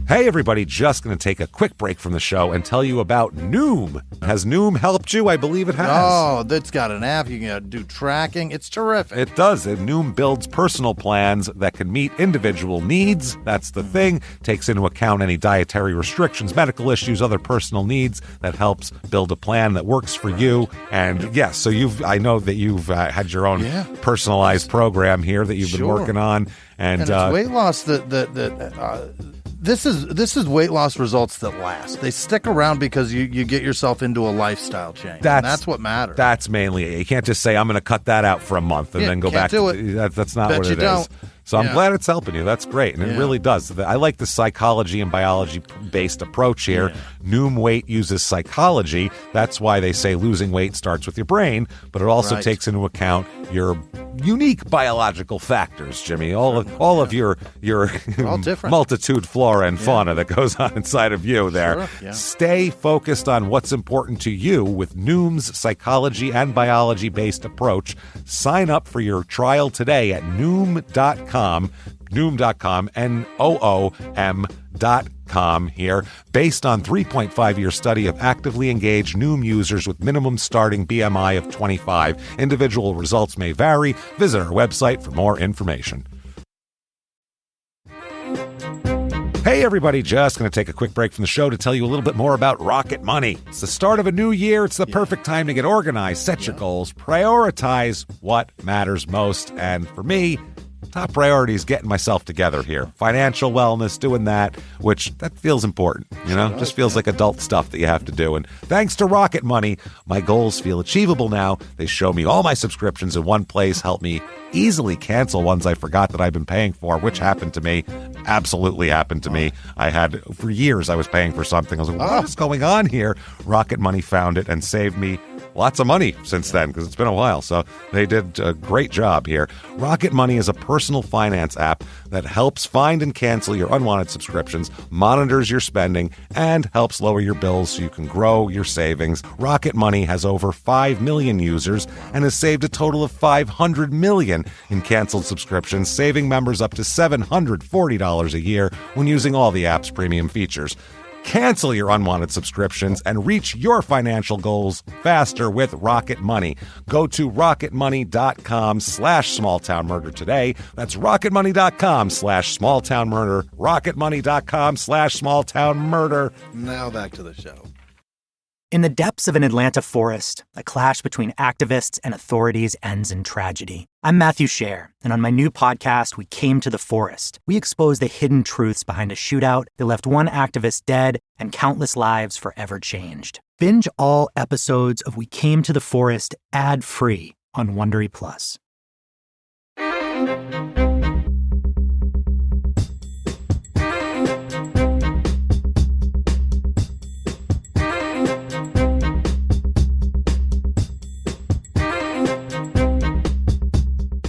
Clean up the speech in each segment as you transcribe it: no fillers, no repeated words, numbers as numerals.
Hey everybody, just going to take a quick break from the show and tell you about Noom. Has Noom helped you? I believe it has. Oh, that's got an app. You can do tracking. It's terrific. It does. And Noom builds personal plans that can meet individual needs. That's the thing. Takes into account any dietary restrictions, medical issues, other personal needs. That helps build a plan that works for you. And yes, so I know that you've had your own personalized program here that you've been working on. And it's weight loss This is weight loss results that last. They stick around because you get yourself into a lifestyle change. That's what matters. That's mainly it. You can't just say, I'm going to cut that out for a month and then go back to it. That's not what it is. So I'm glad it's helping you. That's great. And it really does. I like the psychology and biology-based approach here. Yeah. Noom Weight uses psychology. That's why they say losing weight starts with your brain, but it also takes into account your unique biological factors, Jimmy. All of your multitude flora and fauna that goes on inside of you there. Sure. Yeah. Stay focused on what's important to you with Noom's psychology and biology-based approach. Sign up for your trial today at Noom.com, Noom.com here, based on 3.5-year study of actively engaged Noom users with minimum starting BMI of 25. Individual results may vary. Visit our website for more information. Hey everybody, just going to take a quick break from the show to tell you a little bit more about Rocket Money. It's the start of a new year. It's the perfect time to get organized, set your goals, prioritize what matters most. And for me, top priority is getting myself together here. Financial wellness, doing that, which that feels important, just feels like adult stuff that you have to do. And thanks to Rocket Money, my goals feel achievable now. They show me all my subscriptions in one place, help me easily cancel ones I forgot that I've been paying for, which happened to me, absolutely happened to me. For years, I was paying for something. I was like, what is going on here? Rocket Money found it and saved me lots of money since then, because it's been a while. So they did a great job here. Rocket Money is a personal finance app that helps find and cancel your unwanted subscriptions, monitors your spending, and helps lower your bills so you can grow your savings. Rocket Money has over 5 million users and has saved a total of $500 million in canceled subscriptions, saving members up to $740 a year when using all the app's premium features. Cancel your unwanted subscriptions and reach your financial goals faster with Rocket Money. Go to rocketmoney.com/smalltownmurder today. That's rocketmoney.com/smalltownmurder. rocketmoney.com/smalltownmurder. Now back to the show. In the depths of an Atlanta forest, a clash between activists and authorities ends in tragedy. I'm Matthew Scher, and on my new podcast, We Came to the Forest, we expose the hidden truths behind a shootout that left one activist dead and countless lives forever changed. Binge all episodes of We Came to the Forest ad-free on Wondery Plus.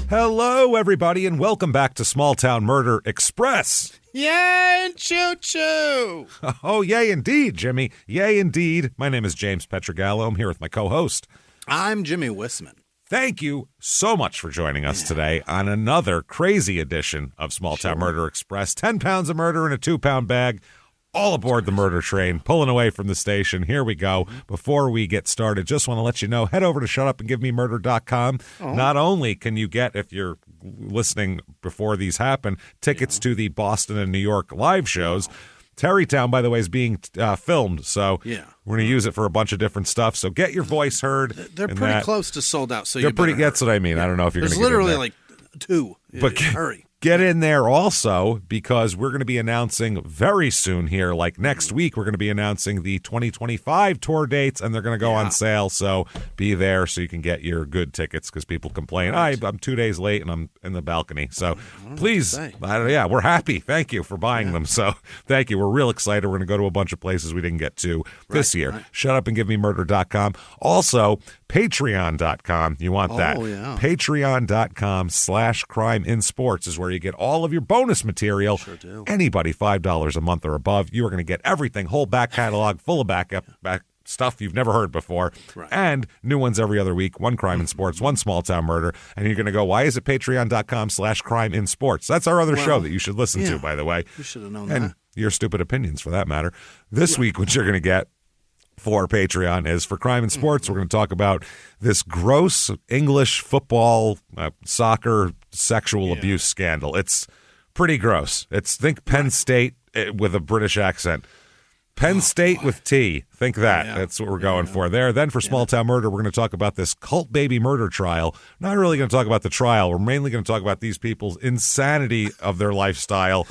Hello, everybody, and welcome back to Small Town Murder Express. Yay and choo-choo! Oh, yay indeed, Jimmy. Yay indeed. My name is James Petrogallo. I'm here with my co-host. I'm Jimmy Wissman. Thank you so much for joining us today on another crazy edition of Small Town Murder Express. 10 pounds of murder in a 2-pound bag. All aboard the murder train, pulling away from the station. Here we go. Before we get started, just want to let you know, head over to shutupandgivememurder.com. Not only can you get, if you're listening before these happen, tickets to the Boston and New York live shows. Terrytown, by the way, is being filmed, so we're going to use it for a bunch of different stuff. So get your voice heard. They're pretty close to sold out, so they're pretty. That's what I mean. I don't know if you're going to get in there. There's literally like 2. But hurry. Get in there also, because we're going to be announcing very soon here, like next week, we're going to be announcing the 2025 tour dates, and they're going to go on sale. So be there so you can get your good tickets, because people complain, I'm 2 days late and I'm in the balcony. So please, we're happy. Thank you for buying them. So thank you. We're real excited. We're going to go to a bunch of places we didn't get to this year. Right. Shutupandgivememurder.com. Also, Patreon.com. You want that. Patreon.com/CrimeInSports is where you get all of your bonus material. Sure do. Anybody $5 a month or above, you are going to get everything. Whole back catalog full of back stuff you've never heard before, and new ones every other week. One crime in sports, one small town murder. And you're going to go, why is it patreon.com/crime in sports? That's our other show that you should listen to, by the way. You should have known and that. Your stupid opinions, for that matter. This week, what you're going to get for Patreon is for crime and sports. We're going to talk about this gross English football, soccer sexual abuse scandal. It's pretty gross. Think Penn State with a British accent. Penn State with T. Think that. That's what we're going for there. Then for Small Town Murder, we're going to talk about this cult baby murder trial. Not really going to talk about the trial. We're mainly going to talk about these people's insanity of their lifestyle.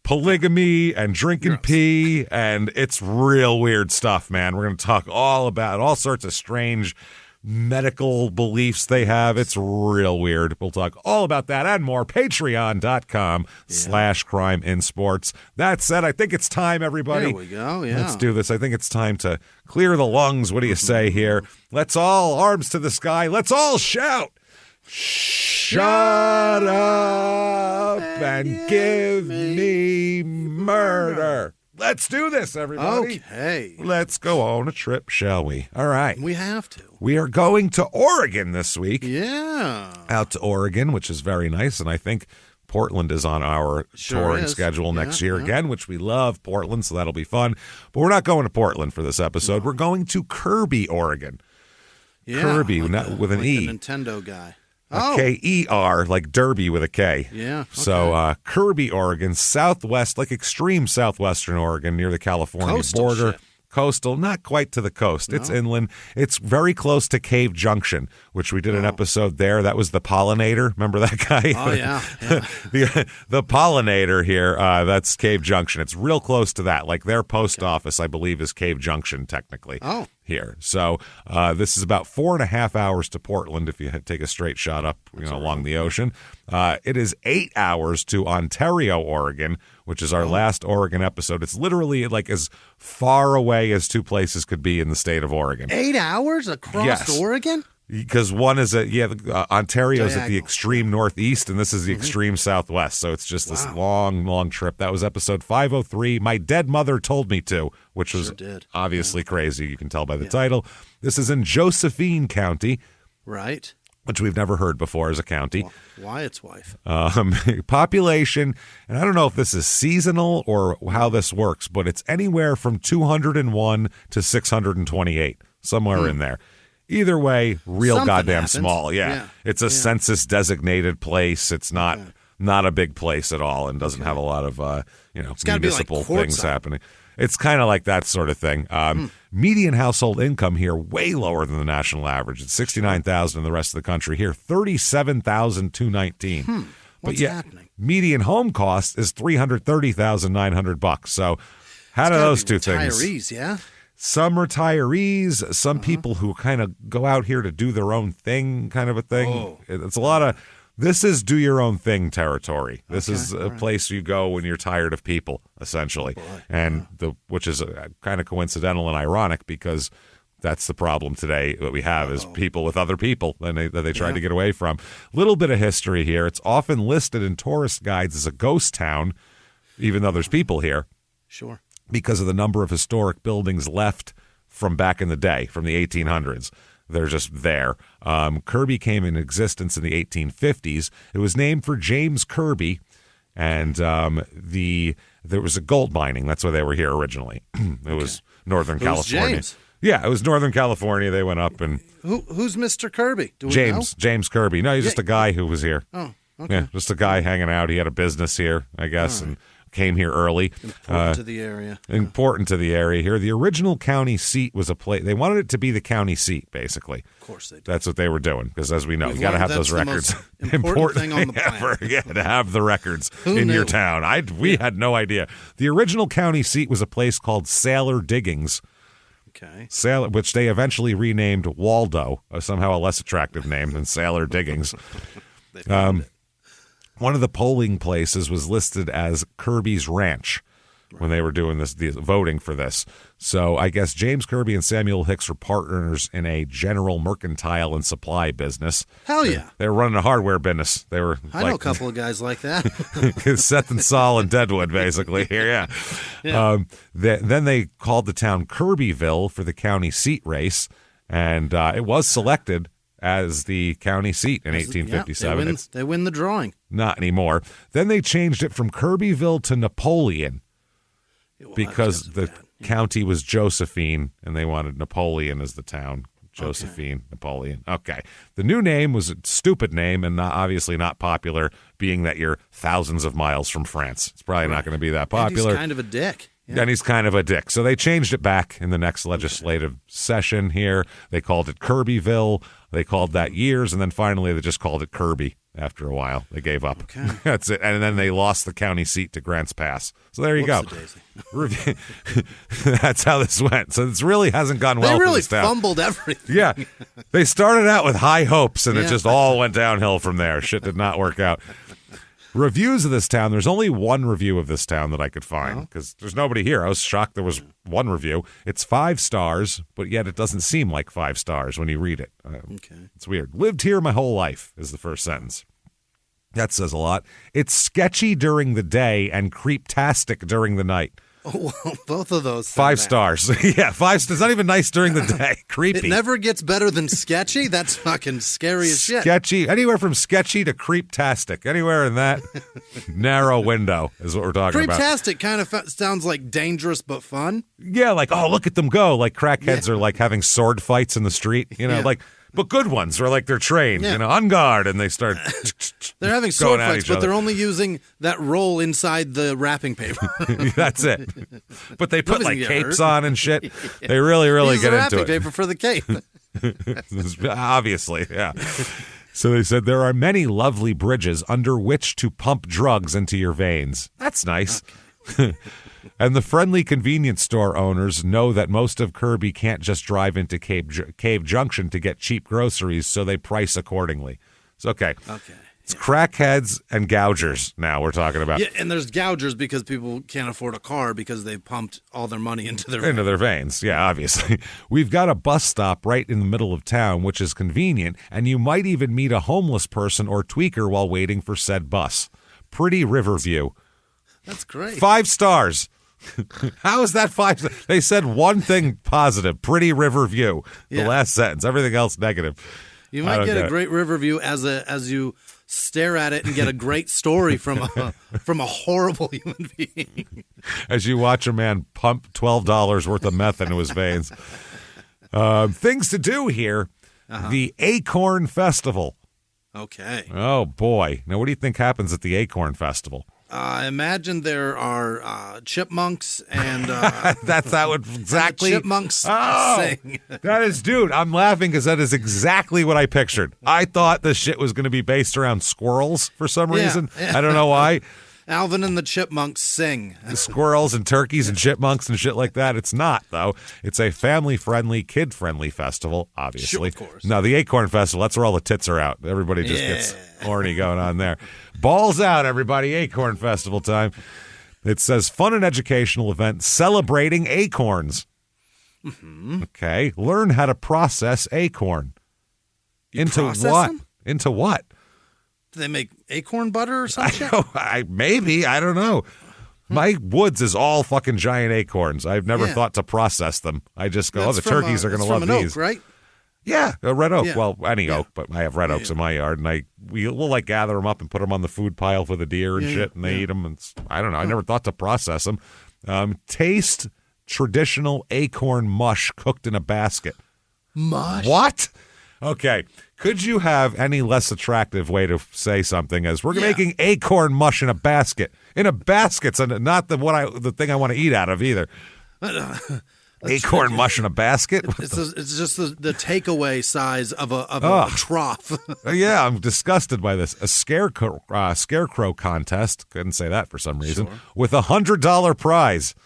Polygamy and drinking pee, and it's real weird stuff, man. We're going to talk all about all sorts of strange medical beliefs they have. It's real weird. We'll talk all about that and more. Patreon.com/crime in sports. That said, I think it's time, everybody. There we go, yeah. Let's do this. I think it's time to clear the lungs. What do you say here? Let's all, arms to the sky, let's all shout. Shut up and give me murder. Let's do this, everybody. Okay. Let's go on a trip, shall we? All right. We have to. We are going to Oregon this week. Yeah. Out to Oregon, which is very nice, and I think Portland is on our touring schedule next year again, which we love, Portland, so that'll be fun. But we're not going to Portland for this episode. We're going to Kerby, Oregon. Yeah, Kerby, like with an E. The Nintendo guy. K-E-R, like Derby with a K. Yeah. Okay. So Kerby, Oregon, southwest, like extreme southwestern Oregon, near the California Coastal border. shit. Coastal, not quite to the coast. No. It's inland. It's very close to Cave Junction, which we did an episode there. That was the pollinator. Remember that guy? Oh, yeah. the pollinator here, that's Cave Junction. It's real close to that. Like their post office, I believe, is Cave Junction, technically. Oh. Here. So this is about 4.5 hours to Portland if you take a straight shot up along the ocean. It is 8 hours to Ontario, Oregon, which is our last Oregon episode. It's literally like as far away as two places could be in the state of Oregon. 8 hours across Oregon? Because one is Ontario's at the extreme northeast, and this is the extreme southwest. So it's just this long, long trip. That was episode 503. My Dead Mother Told Me To, which was obviously crazy. You can tell by the title. This is in Josephine County. Right. Which we've never heard before as a county. Wyatt's wife. Population, and I don't know if this is seasonal or how this works, but it's anywhere from 201 to 628, somewhere in there. Either way, real Something goddamn happens. small. Yeah. It's a census-designated place. It's not a big place at all and doesn't have a lot of municipal things happening. It's kind of like that sort of thing. Median household income here way lower than the national average. It's $69,000 in the rest of the country. Here, $37,219. What's happening? Median home cost is $330,900. So, how do those two things? Retirees, yeah. Some retirees, some people who kind of go out here to do their own thing, kind of a thing. Oh. It's a lot of. This is do your own thing territory. This is a place you go when you're tired of people, essentially, which is kind of coincidental and ironic because that's the problem today that we have is people with other people that they tried to get away from. Little bit of history here. It's often listed in tourist guides as a ghost town, even though there's people here. Sure. Because of the number of historic buildings left from back in the day, from the 1800s. They're just there. Kerby came in existence in the 1850s. It was named for James Kerby, and there was a gold mining. That's why they were here originally. It was Northern California. James? Yeah, it was Northern California. They went up and who's Mr. Kerby? Do we know? James Kerby. No, he's just a guy who was here. Oh, okay. Yeah, just a guy hanging out. He had a business here, I guess, and came here early. Important to the area. Important to the area here. The original county seat was a place. They wanted it to be the county seat, basically. Of course they did. That's what they were doing, because as we know, you got to have those records. Important thing on the planet. To have the records in your town. We had no idea. The original county seat was a place called Sailor Diggings. Okay. Which they eventually renamed Waldo, somehow a less attractive name than Sailor Diggings. They found it. One of the polling places was listed as Kerby's Ranch, when they were doing this, voting for this. So I guess James Kerby and Samuel Hicks were partners in a general mercantile and supply business. Hell yeah. They were running a hardware business. They were I know a couple of guys like that. Seth and Saul and Deadwood, basically. Here, yeah. Then they called the town Kerbyville for the county seat race, and it was selected as the county seat in 1857. Yeah, they win the drawing. Not anymore. Then they changed it from Kerbyville to Napoleon because the county was Josephine, and they wanted Napoleon as the town. Josephine, okay. Napoleon. Okay. The new name was a stupid name and obviously not popular, being that you're thousands of miles from France. It's probably not going to be that popular. And he's kind of a dick. Yeah. And he's kind of a dick. So they changed it back in the next legislative session here. They called it Kerbyville. They called that years, and then finally they just called it Kerby after a while. They gave up. Okay. That's it. And then they lost the county seat to Grants Pass. So there you go. That's how this went. So this really hasn't gone well for this town. They really fumbled everything. Yeah. They started out with high hopes, and it just all went downhill from there. Shit did not work out. Reviews of this town, there's only one review of this town that I could find because there's nobody here. I was shocked there was one review. It's 5 stars, but yet it doesn't seem like 5 stars when you read it. Okay. It's weird. Lived here my whole life is the first sentence. That says a lot. It's sketchy during the day and creeptastic during the night. Oh, well, both of those. 5 stars. Yeah, 5 stars. It's not even nice during the day. Creepy. It never gets better than sketchy. That's fucking scary as shit. Sketchy. Anywhere from sketchy to creeptastic. Anywhere in that narrow window is what we're talking about. Creeptastic kind of sounds like dangerous but fun. Yeah, like, oh, look at them go. Like crackheads are like having sword fights in the street. You know, like, but good ones where like they're trained, you know, on guard, and they start. They're having sword fights, but they're only using that roll inside the wrapping paper. That's it. But they put like capes on and shit. They really get into it. Wrapping paper for the cape. Obviously, yeah. So they said there are many lovely bridges under which to pump drugs into your veins. That's nice. Okay. And the friendly convenience store owners know that most of Kerby can't just drive into Cave Junction to get cheap groceries, so they price accordingly. So, okay. It's crackheads and gougers now we're talking about. Yeah, and there's gougers because people can't afford a car because they've pumped all their money into their veins. Yeah, obviously. We've got a bus stop right in the middle of town, which is convenient, and you might even meet a homeless person or tweaker while waiting for said bus. Pretty Riverview. That's great. 5 stars. How is that 5 stars? They said one thing positive. Pretty Riverview. The last sentence. Everything else negative. You might get a great Riverview as you stare at it and get a great story from a horrible human being. As you watch a man pump $12 worth of meth into his veins. Things to do here. The Acorn Festival. Okay. Oh, boy. Now, what do you think happens at the Acorn Festival? I imagine there are chipmunks and that would exactly chipmunks sing. That is, dude. I'm laughing because that is exactly what I pictured. I thought this shit was going to be based around squirrels for some reason. Yeah. I don't know why. Alvin and the Chipmunks sing. The squirrels and turkeys and chipmunks and shit like that. It's not, though. It's a family-friendly, kid-friendly festival, obviously. Sure, of course. No, the Acorn Festival, that's where all the tits are out. Everybody just gets horny going on there. Balls out, everybody. Acorn Festival time. It says, fun and educational event celebrating acorns. Mm-hmm. Okay. Learn how to process acorn. Into what? Them? Into what? Do they make acorn butter or something? Maybe. I don't know. My woods is all fucking giant acorns. I've never thought to process them. I just go, the turkeys are going to love these. Oak, right? Yeah, a red oak. Yeah. Well, any oak, but I have red oaks in my yard, and we'll like gather them up and put them on the food pile for the deer and shit, and they eat them. And I don't know. I never thought to process them. Taste traditional acorn mush cooked in a basket. Mush? What? Okay. Could you have any less attractive way to say something as we're making acorn mush in a basket? In a basket's not the thing I want to eat out of either. Acorn mush in a basket? It's just the takeaway size of a trough. Yeah, I'm disgusted by this. A scarecrow contest. Couldn't say that for some reason. Sure. With $100 prize.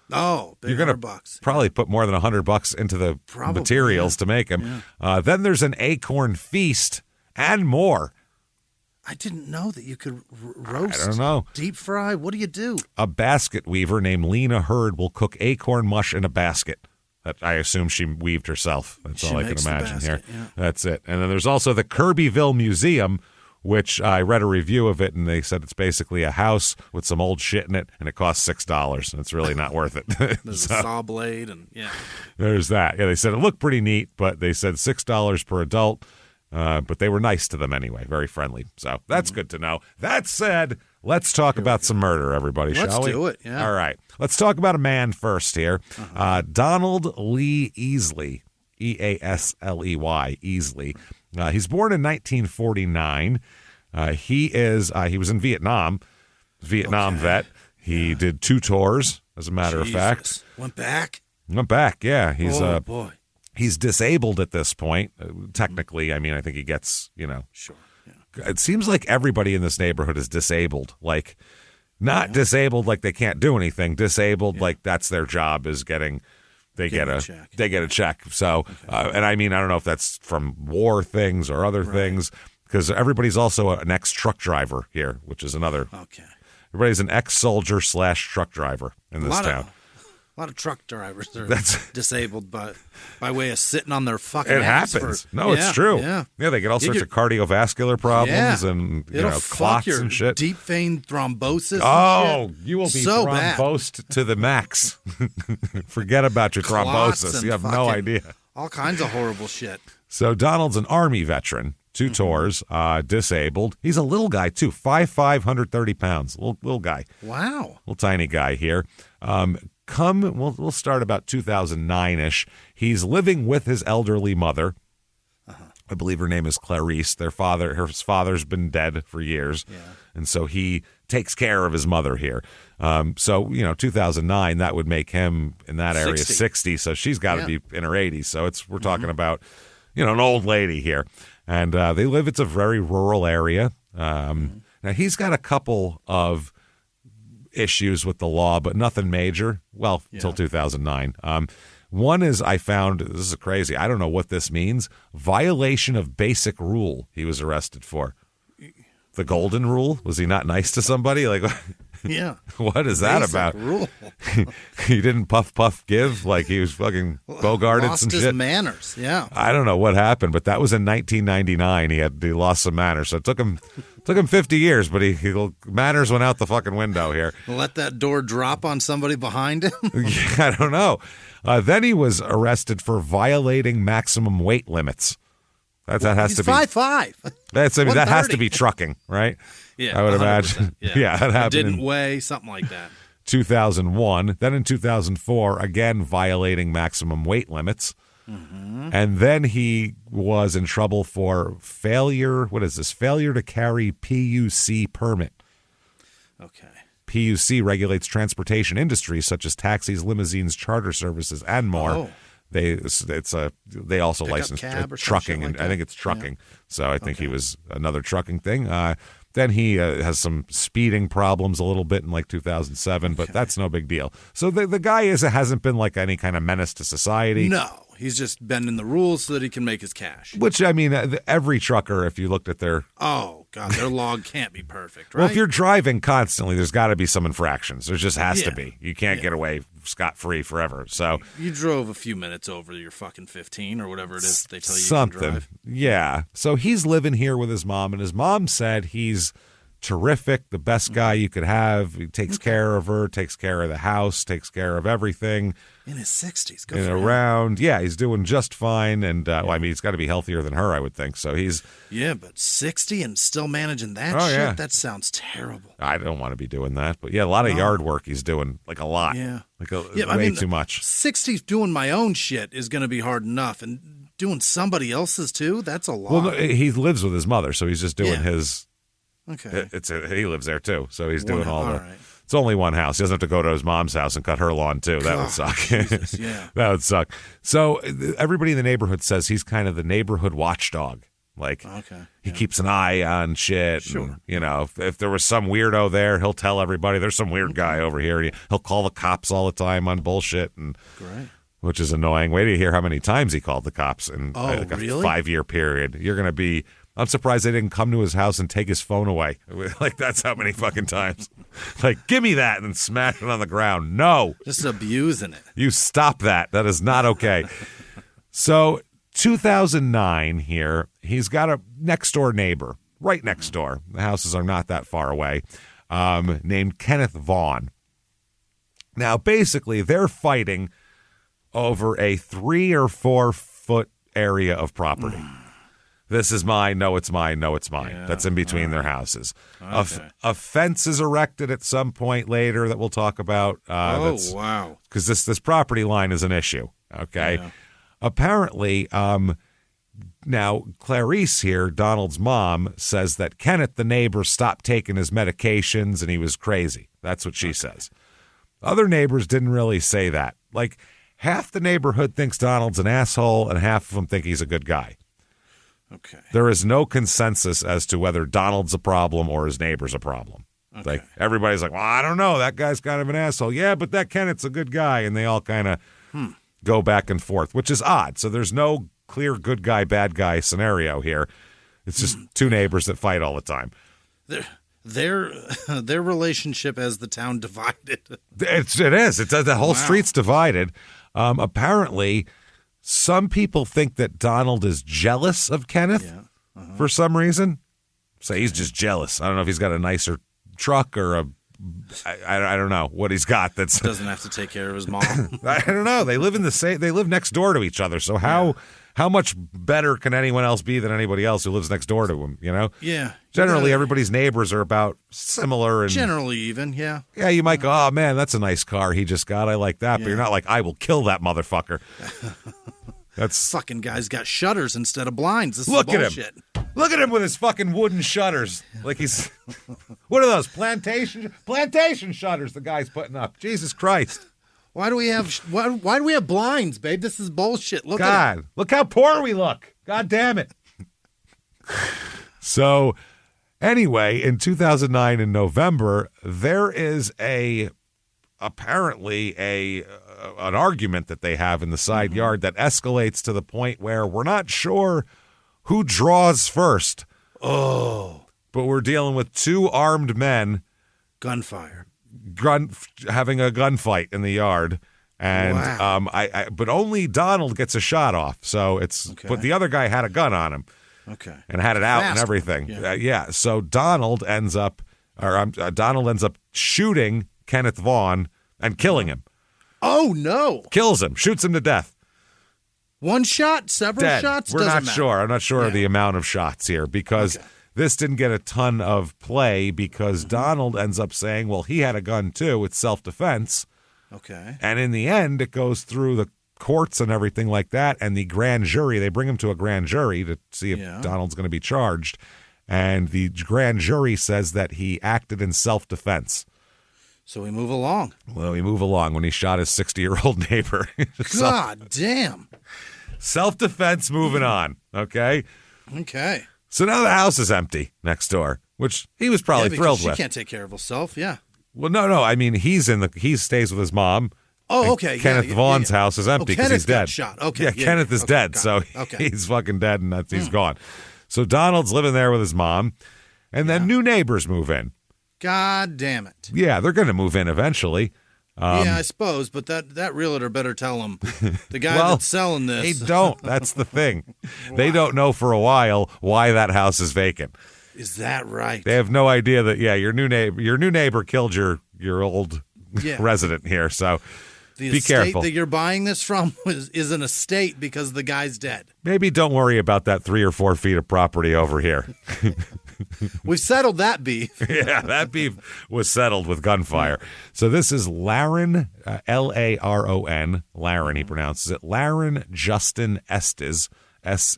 Oh, you're going to probably put more than $100 into the materials to make them. Yeah. Then there's an acorn feast and more. I didn't know that you could roast. I don't know. Deep fry. What do you do? A basket weaver named Lena Hurd will cook acorn mush in a basket. That I assume she weaved herself. That's all I can imagine here. Yeah. That's it. And then there's also the Kerbyville Museum, which I read a review of it, and they said it's basically a house with some old shit in it, and it costs $6, and it's really not worth it. There's a saw blade, and there's that. Yeah, they said it looked pretty neat, but they said $6 per adult. But they were nice to them anyway, very friendly. So that's good to know. That said, let's talk about some murder, everybody, shall we? Let's do it, yeah. All right. Let's talk about a man first here. Donald Lee Easley, Easley, Easley. He's born in 1949. He was in Vietnam vet. He did 2 tours, as a matter of fact. Went back, yeah. He's boy. He's disabled at this point. Technically, I mean, I think he gets, Sure. Yeah. It seems like everybody in this neighborhood is disabled. Like, not disabled like they can't do anything. Disabled like that's their job is they get a check. So, and I mean, I don't know if that's from war things or other things, because everybody's also an ex-truck driver here, which is another. Okay. Everybody's an ex-soldier / truck driver in this town. A lot of truck drivers are disabled by way of sitting on their fucking It ass happens. It's true. Yeah, they get all sorts of cardiovascular problems and It'll clots your and shit. Deep vein thrombosis. Oh, you will be so thrombosed to the max. Forget about your thrombosis. You have no idea. All kinds of horrible shit. So Donald's an Army veteran. 2 tours, disabled. He's a little guy, too. 5'5", 130 pounds. Little guy. Wow. Little tiny guy here. We'll start about 2009-ish. He's living with his elderly mother. I believe her name is Clarice. His father's been dead for years. Yeah. And so he takes care of his mother here. 2009, that would make him in that area 60. So she's got to be in her 80s. So we're talking about, an old lady here. And it's a very rural area. Now, he's got a couple of issues with the law, but nothing major. Well, until 2009. One is I found, this is crazy, I don't know what this means, violation of basic rule he was arrested for. The golden rule? Was he not nice to somebody? Like, yeah. What is that basic about? Rule. He didn't puff give like he was fucking Bogarted lost some his shit. manners. Yeah. I don't know what happened, but that was in 1999. He lost some manners, so it took him 50 years, but he manners went out the fucking window here. Let that door drop on somebody behind him. I don't know. Then he was arrested for violating maximum weight limits. That has to be 5'5". That has to be trucking, right? Yeah, I would imagine. Yeah, that happened. Didn't weigh something like that. 2001. Then in 2004, again violating maximum weight limits. And then he was in trouble for failure. What is this? Failure to carry PUC permit. Okay. PUC regulates transportation industries such as taxis, limousines, charter services, and more. Oh. They also license trucking, and I think it's trucking. Yeah. So I think he was another trucking thing. Then he has some speeding problems a little bit in like 2007, but that's no big deal. So the guy hasn't been like any kind of menace to society. No. He's just bending the rules so that he can make his cash. Which, I mean, every trucker, if you looked at their... Oh, God, their log can't be perfect, right? Well, if you're driving constantly, there's got to be some infractions. There just has to be. You can't get away scot-free forever. So you drove a few minutes over your fucking 15 or whatever it is they tell you can drive. Yeah. So he's living here with his mom, and his mom said he's terrific, the best guy you could have. He takes care of her, takes care of the house, takes care of everything. In his 60s. Good for him. Yeah, he's doing just fine. And, well, I mean, he's got to be healthier than her, I would think. So he's... Yeah, but 60 and still managing that shit? Yeah. That sounds terrible. I don't want to be doing that. But, yeah, a lot of yard work he's doing, like a lot. Yeah. Way too much. 60 doing my own shit is going to be hard enough. And doing somebody else's, too? That's a lot. Well, no, he lives with his mother, so he's just doing his... Okay. He lives there, too. So he's doing all the... Right. It's only one house. He doesn't have to go to his mom's house and cut her lawn, too. That would suck. Jesus, yeah. That would suck. So everybody in the neighborhood says he's kind of the neighborhood watchdog. Like, he keeps an eye on shit. Sure. And, if there was some weirdo there, he'll tell everybody, there's some weird guy over here. He'll call the cops all the time on bullshit. Great. Which is annoying. Wait to hear how many times he called the cops in a really? 5-year period. You're going to be I'm surprised they didn't come to his house and take his phone away. Like, that's how many fucking times. Like, give me that, and then smash it on the ground. No. Just abusing it. You stop that. That is not okay. So, 2009 here, he's got a next-door neighbor, right next door. The houses are not that far away, named Kenneth Vaughn. Now, basically, they're fighting over a 3 or 4 foot area of property. This is mine. No, it's mine. No, it's mine. That's in between their houses. Okay. A fence is erected at some point later that we'll talk about. Wow. Because this property line is an issue. Okay. Yeah. Apparently, now Clarice here, Donald's mom, says that Kenneth, the neighbor, stopped taking his medications and he was crazy. That's what she says. Other neighbors didn't really say that. Like, half the neighborhood thinks Donald's an asshole and half of them think he's a good guy. Okay. There is no consensus as to whether Donald's a problem or his neighbor's a problem. Okay. Like, everybody's like, well, I don't know. That guy's kind of an asshole. Yeah, but that Kenneth's a good guy. And they all kind of go back and forth, which is odd. So there's no clear good guy, bad guy scenario here. It's just two neighbors that fight all the time. Their relationship as the town divided. It is. It's the whole street's divided. Apparently, some people think that Donald is jealous of Kenneth for some reason. So he's just jealous. I don't know if he's got a nicer truck or I don't know what he's got. That's doesn't have to take care of his mom. I don't know. They live next door to each other. So how much better can anyone else be than anybody else who lives next door to him? You know? Yeah. Generally, everybody's neighbors are about similar and generally even. Yeah. Yeah. You might go, oh man, that's a nice car he just got. I like that. But you're not like, I will kill that motherfucker. That's fucking guy's got shutters instead of blinds. This Look is bullshit. At him. Look at him with his fucking wooden shutters. Like he's what are those plantation shutters the guy's putting up? Jesus Christ. Why do we have blinds, babe? This is bullshit. Look God, look how poor we look. God damn it. So anyway, in 2009 in November, there is apparently an argument that they have in the side yard that escalates to the point where we're not sure who draws first. Oh. But we're dealing with two armed men. Gunfire. Having a gunfight in the yard. And but only Donald gets a shot off. So but the other guy had a gun on him. Okay. And had it out and everything. Yeah. So Donald ends up shooting Kenneth Vaughn and killing him. Oh no. Kills him, shoots him to death. One shot, several Dead. shots? We're not sure. I'm not sure of the amount of shots here because this didn't get a ton of play because Donald ends up saying, well, he had a gun too. It's self-defense. Okay. And in the end, it goes through the courts and everything like that. And the grand jury, they bring him to a grand jury to see if Donald's going to be charged. And the grand jury says that he acted in self-defense. So we move along. Well, we move along when he shot his 60-year-old neighbor. God damn. Self-defense, moving on, okay? Okay. So now the house is empty next door, which he was probably thrilled with. She can't take care of herself, Well, no. I mean, he stays with his mom. Oh, okay. Kenneth Vaughn's house is empty because he's dead. Shot. Okay. Yeah, Kenneth is dead, so he's fucking dead and he's gone. So Donald's living there with his mom, and then new neighbors move in. God damn it. Yeah, they're going to move in eventually. I suppose, but that realtor better tell him. The guy that's selling this. They don't. That's the thing. They don't know for a while why that house is vacant. Is that right? They have no idea that, your new neighbor killed your old resident here, so be careful. The estate that you're buying this from is an estate because the guy's dead. Maybe don't worry about that 3 or 4 feet of property over here. We've settled that beef. Yeah, that beef was settled with gunfire. So this is Laron, Laron, Laron, he pronounces it. Laron Justin Estes, Estes.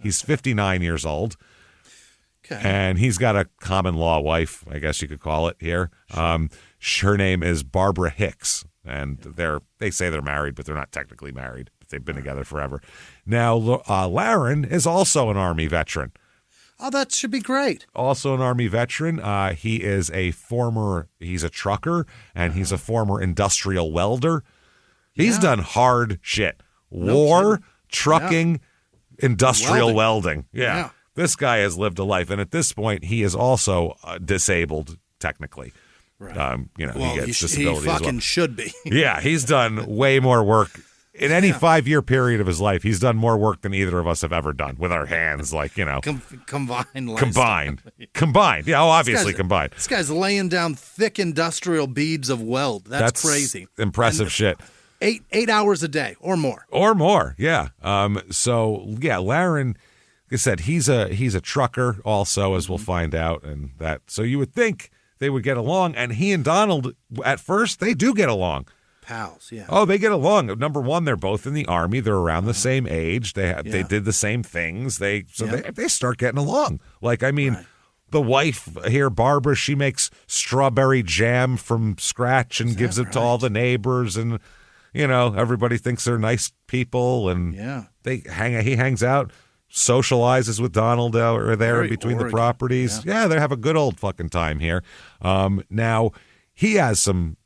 He's 59 years old. Okay. And he's got a common law wife, I guess you could call it here. Her name is Barbara Hicks. And they say they're married, but they're not technically married. They've been together forever. Now, Laron is also an Army veteran. Oh, that should be great. Also an Army veteran. He's a trucker, and he's a former industrial welder. He's done hard shit. War, trucking, industrial welding. Yeah. This guy has lived a life, and at this point, he is also disabled technically. Right. He gets disability. He fucking well. should be. Yeah, he's done way more work. In any 5-year period of his life, he's done more work than either of us have ever done with our hands, Combined. Combined. Yeah, obviously combined. This guy's laying down thick industrial beads of weld. That's crazy. Impressive shit. 8 hours a day or more. Yeah. Laren, like I said, he's a trucker also, as we'll find out, and that. So you would think they would get along, and he and Donald, at first, they do get along. Pals, yeah. Oh, they get along. Number one, they're both in the Army. They're around the same age. They did the same things. They start getting along. The wife here, Barbara, she makes strawberry jam from scratch and gives it to all the neighbors, and everybody thinks they're nice people, and he hangs out, socializes with Donald out there between the properties. Yeah, they have a good old fucking time here. Now he has some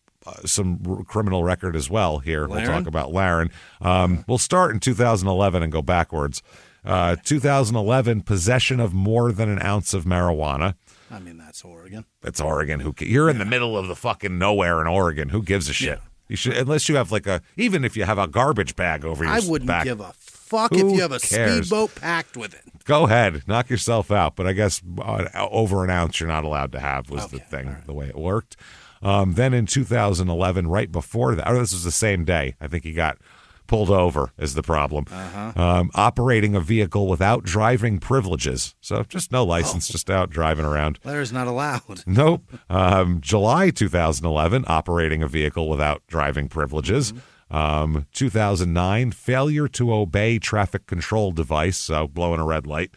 criminal record as well here. Laren? We'll talk about Laren. We'll start in 2011 and go backwards. 2011, possession of more than an ounce of marijuana. I mean, that's Oregon. It's Oregon. You're in the middle of the fucking nowhere in Oregon. Who gives a shit? You should, unless you have even if you have a garbage bag over your back. I wouldn't give a fuck if you have a speedboat packed with it. Go ahead, knock yourself out. But I guess over an ounce you're not allowed to have was the thing, the way it worked. Then in 2011, right before that, this was the same day, I think he got pulled over is the problem. Operating a vehicle without driving privileges. So just no license, just out driving around. Larry's not allowed. Nope. July 2011, operating a vehicle without driving privileges. 2009, failure to obey traffic control device, so blowing a red light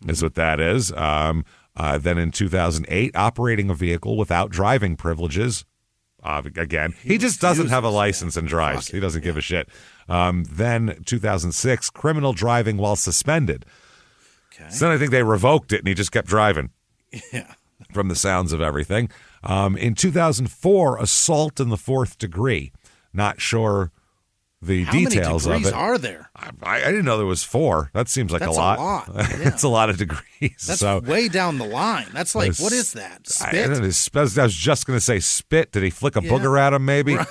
is what that is. Then in 2008, operating a vehicle without driving privileges. Again, he just doesn't have a license and drives. He doesn't give a shit. Then 2006, criminal driving while suspended. Okay. So then I think they revoked it and he just kept driving. Yeah. From the sounds of everything. In 2004, assault in the 4th degree. Not sure the details of it. How many degrees are there? I didn't know there was 4. That seems like a lot. That's a lot. Yeah. It's a lot of degrees. That's way down the line. That's what is that? Spit? I was just going to say spit. Did he flick a booger at him maybe? Right.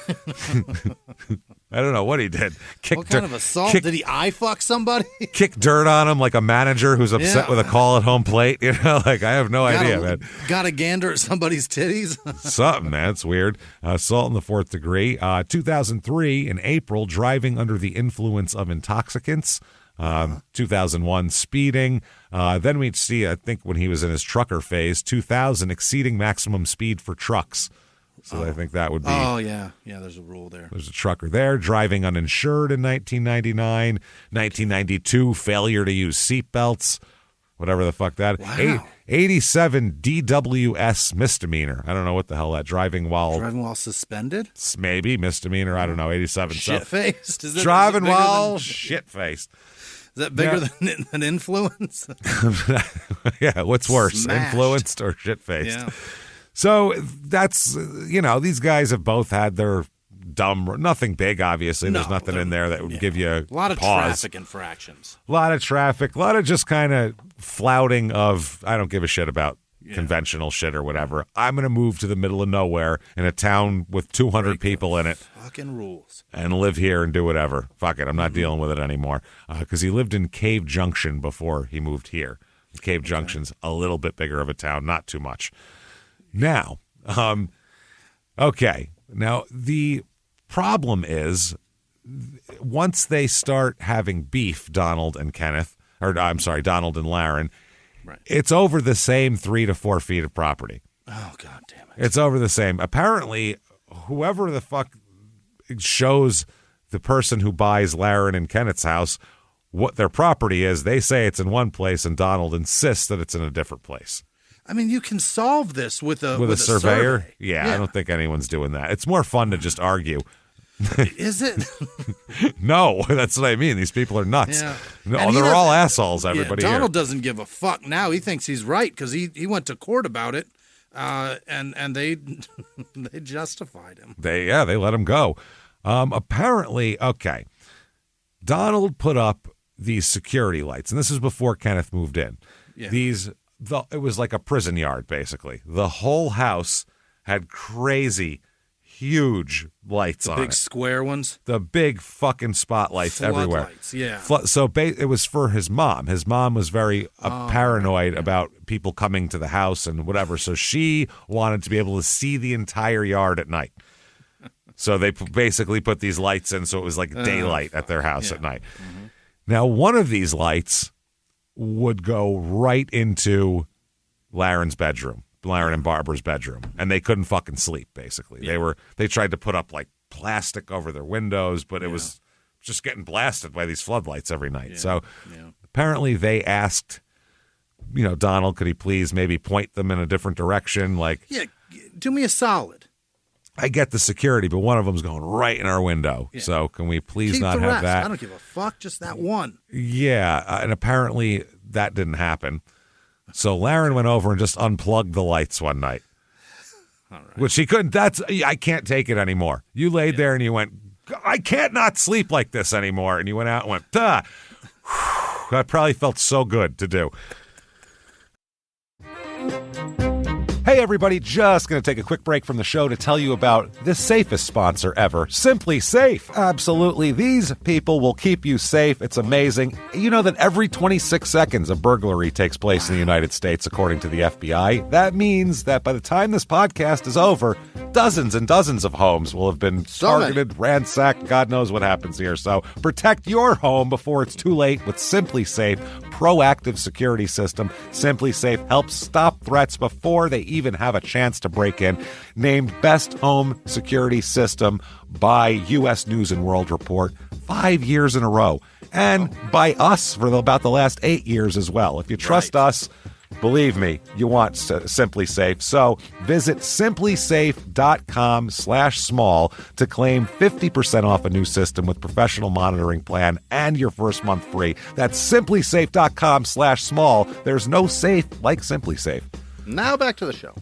I don't know what he did. What kind of assault? Did he eye fuck somebody? Kick dirt on him like a manager who's upset with a call at home plate. I have no idea, man. Got a gander at somebody's titties? Something, man. It's weird. Assault in the 4th degree. 2003, in April, driving under the influence of intoxicants. 2001, speeding. Then we'd see, I think when he was in his trucker phase, 2000, exceeding maximum speed for trucks. So I think that would be... Oh, yeah. Yeah, there's a rule there. There's a trucker there. Driving uninsured in 1999. 1992, failure to use seatbelts. Whatever the fuck that... Wow. 87, DWS misdemeanor. I don't know what the hell that... Driving while suspended? Maybe. Misdemeanor. I don't know. 87. Shit-faced? Driving while shit-faced. Is that bigger than influence? Yeah, what's worse? Smashed. Influenced or shit-faced? Yeah. So that's, these guys have both had their nothing big, obviously. There's nothing in there that would give you a lot of pause. traffic infractions. A lot of traffic, a lot of just kind of flouting of, I don't give a shit about conventional shit or whatever. I'm going to move to the middle of nowhere in a town with 200 people in it. Fucking rules. And live here and do whatever. Fuck it, I'm not dealing with it anymore. Because he lived in Cave Junction before he moved here. Cave Junction's a little bit bigger of a town, not too much. Now, Now, the problem is once they start having beef, Donald and Donald and Laren, it's over the same 3 to 4 feet of property. Oh, God damn it. It's over the same. Apparently, whoever the fuck shows the person who buys Laren and Kenneth's house what their property is, they say it's in one place, and Donald insists that it's in a different place. I mean, you can solve this with a surveyor. Survey. Yeah, I don't think anyone's doing that. It's more fun to just argue. Is it? No, that's what I mean. These people are nuts. Yeah. No, they're all assholes, everybody here. Donald doesn't give a fuck now. He thinks he's right because he went to court about it, and they they justified him. They let him go. Apparently, Donald put up these security lights, and this is before Kenneth moved in. Yeah. It was like a prison yard, basically. The whole house had crazy, huge lights on it. Big square ones? The big fucking spotlights everywhere. Floodlights, yeah. So it was for his mom. His mom was very paranoid about people coming to the house and whatever, so she wanted to be able to see the entire yard at night. So they basically put these lights in so it was like daylight at their house at night. Mm-hmm. Now, one of these lights would go right into Laren's bedroom, Laren and Barbara's bedroom, and they couldn't fucking sleep, basically. Yeah. They tried to put up like plastic over their windows, but it was just getting blasted by these floodlights every night. Yeah. So apparently they asked, Donald, could he please maybe point them in a different direction? Like, yeah, do me a solid. I get the security, but one of them's going right in our window. Yeah. So can we please Keep not the have rest. that? I don't give a fuck, just that one. Yeah, and apparently that didn't happen. So Laren went over and just unplugged the lights one night. All right. Which he couldn't. I can't take it anymore. You laid there and you went, I can't not sleep like this anymore. And you went out and went, duh. That probably felt so good to do. Hey, everybody, just going to take a quick break from the show to tell you about the safest sponsor ever, Simply Safe. Absolutely. These people will keep you safe. It's amazing. You know that every 26 seconds a burglary takes place in the United States, according to the FBI. That means that by the time this podcast is over, dozens and dozens of homes will have been targeted, ransacked. God knows what happens here. So protect your home before it's too late with Simply Safe proactive security system. Simply Safe helps stop threats before they even have a chance to break in. Named Best Home Security System by U.S. News and World Report 5 years in a row. And by us for about the last 8 years as well. If you trust us, believe me, you want Simply Safe. So visit simplysafe.com/small to claim 50% off a new system with professional monitoring plan and your first month free. That's simplysafe.com/small. There's no safe like Simply Safe. Now back to the show.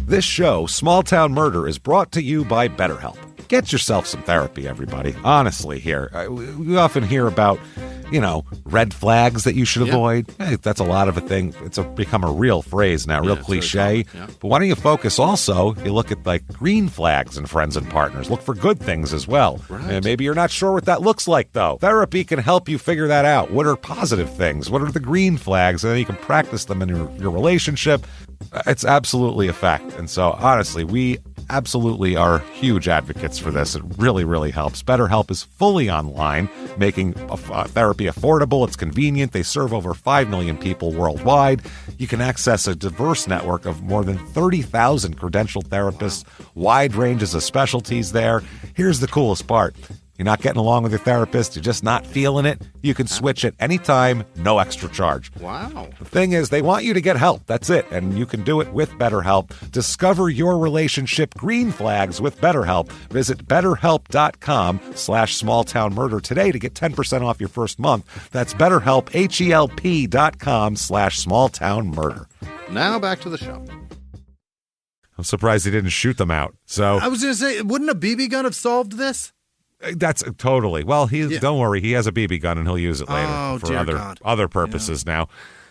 This show, Small Town Murder, is brought to you by BetterHelp. Get yourself some therapy, everybody. Honestly, here. We often hear about, red flags that you should avoid. Hey, that's a lot of a thing. It's become a real phrase now, real cliche. But why don't you focus also, you look at like green flags in friends and partners. Look for good things as well. Right. And maybe you're not sure what that looks like, though. Therapy can help you figure that out. What are positive things? What are the green flags? And then you can practice them in your relationship. It's absolutely a fact. And so, honestly, we absolutely are huge advocates for this. It really, really helps. BetterHelp is fully online, making therapy affordable. It's convenient. They serve over 5 million people worldwide. You can access a diverse network of more than 30,000 credentialed therapists, wide ranges of specialties there. Here's the coolest part. You're not getting along with your therapist, you're just not feeling it, you can switch at any time, no extra charge. Wow. The thing is, they want you to get help. That's it. And you can do it with BetterHelp. Discover your relationship green flags with BetterHelp. Visit BetterHelp.com/smalltownmurder today to get 10% off your first month. That's BetterHelp, HELP.com/smalltownmurder. Now back to the show. I'm surprised he didn't shoot them out. So I was going to say, wouldn't a BB gun have solved this? That's totally. Well, don't worry. He has a BB gun and he'll use it later for other purposes now.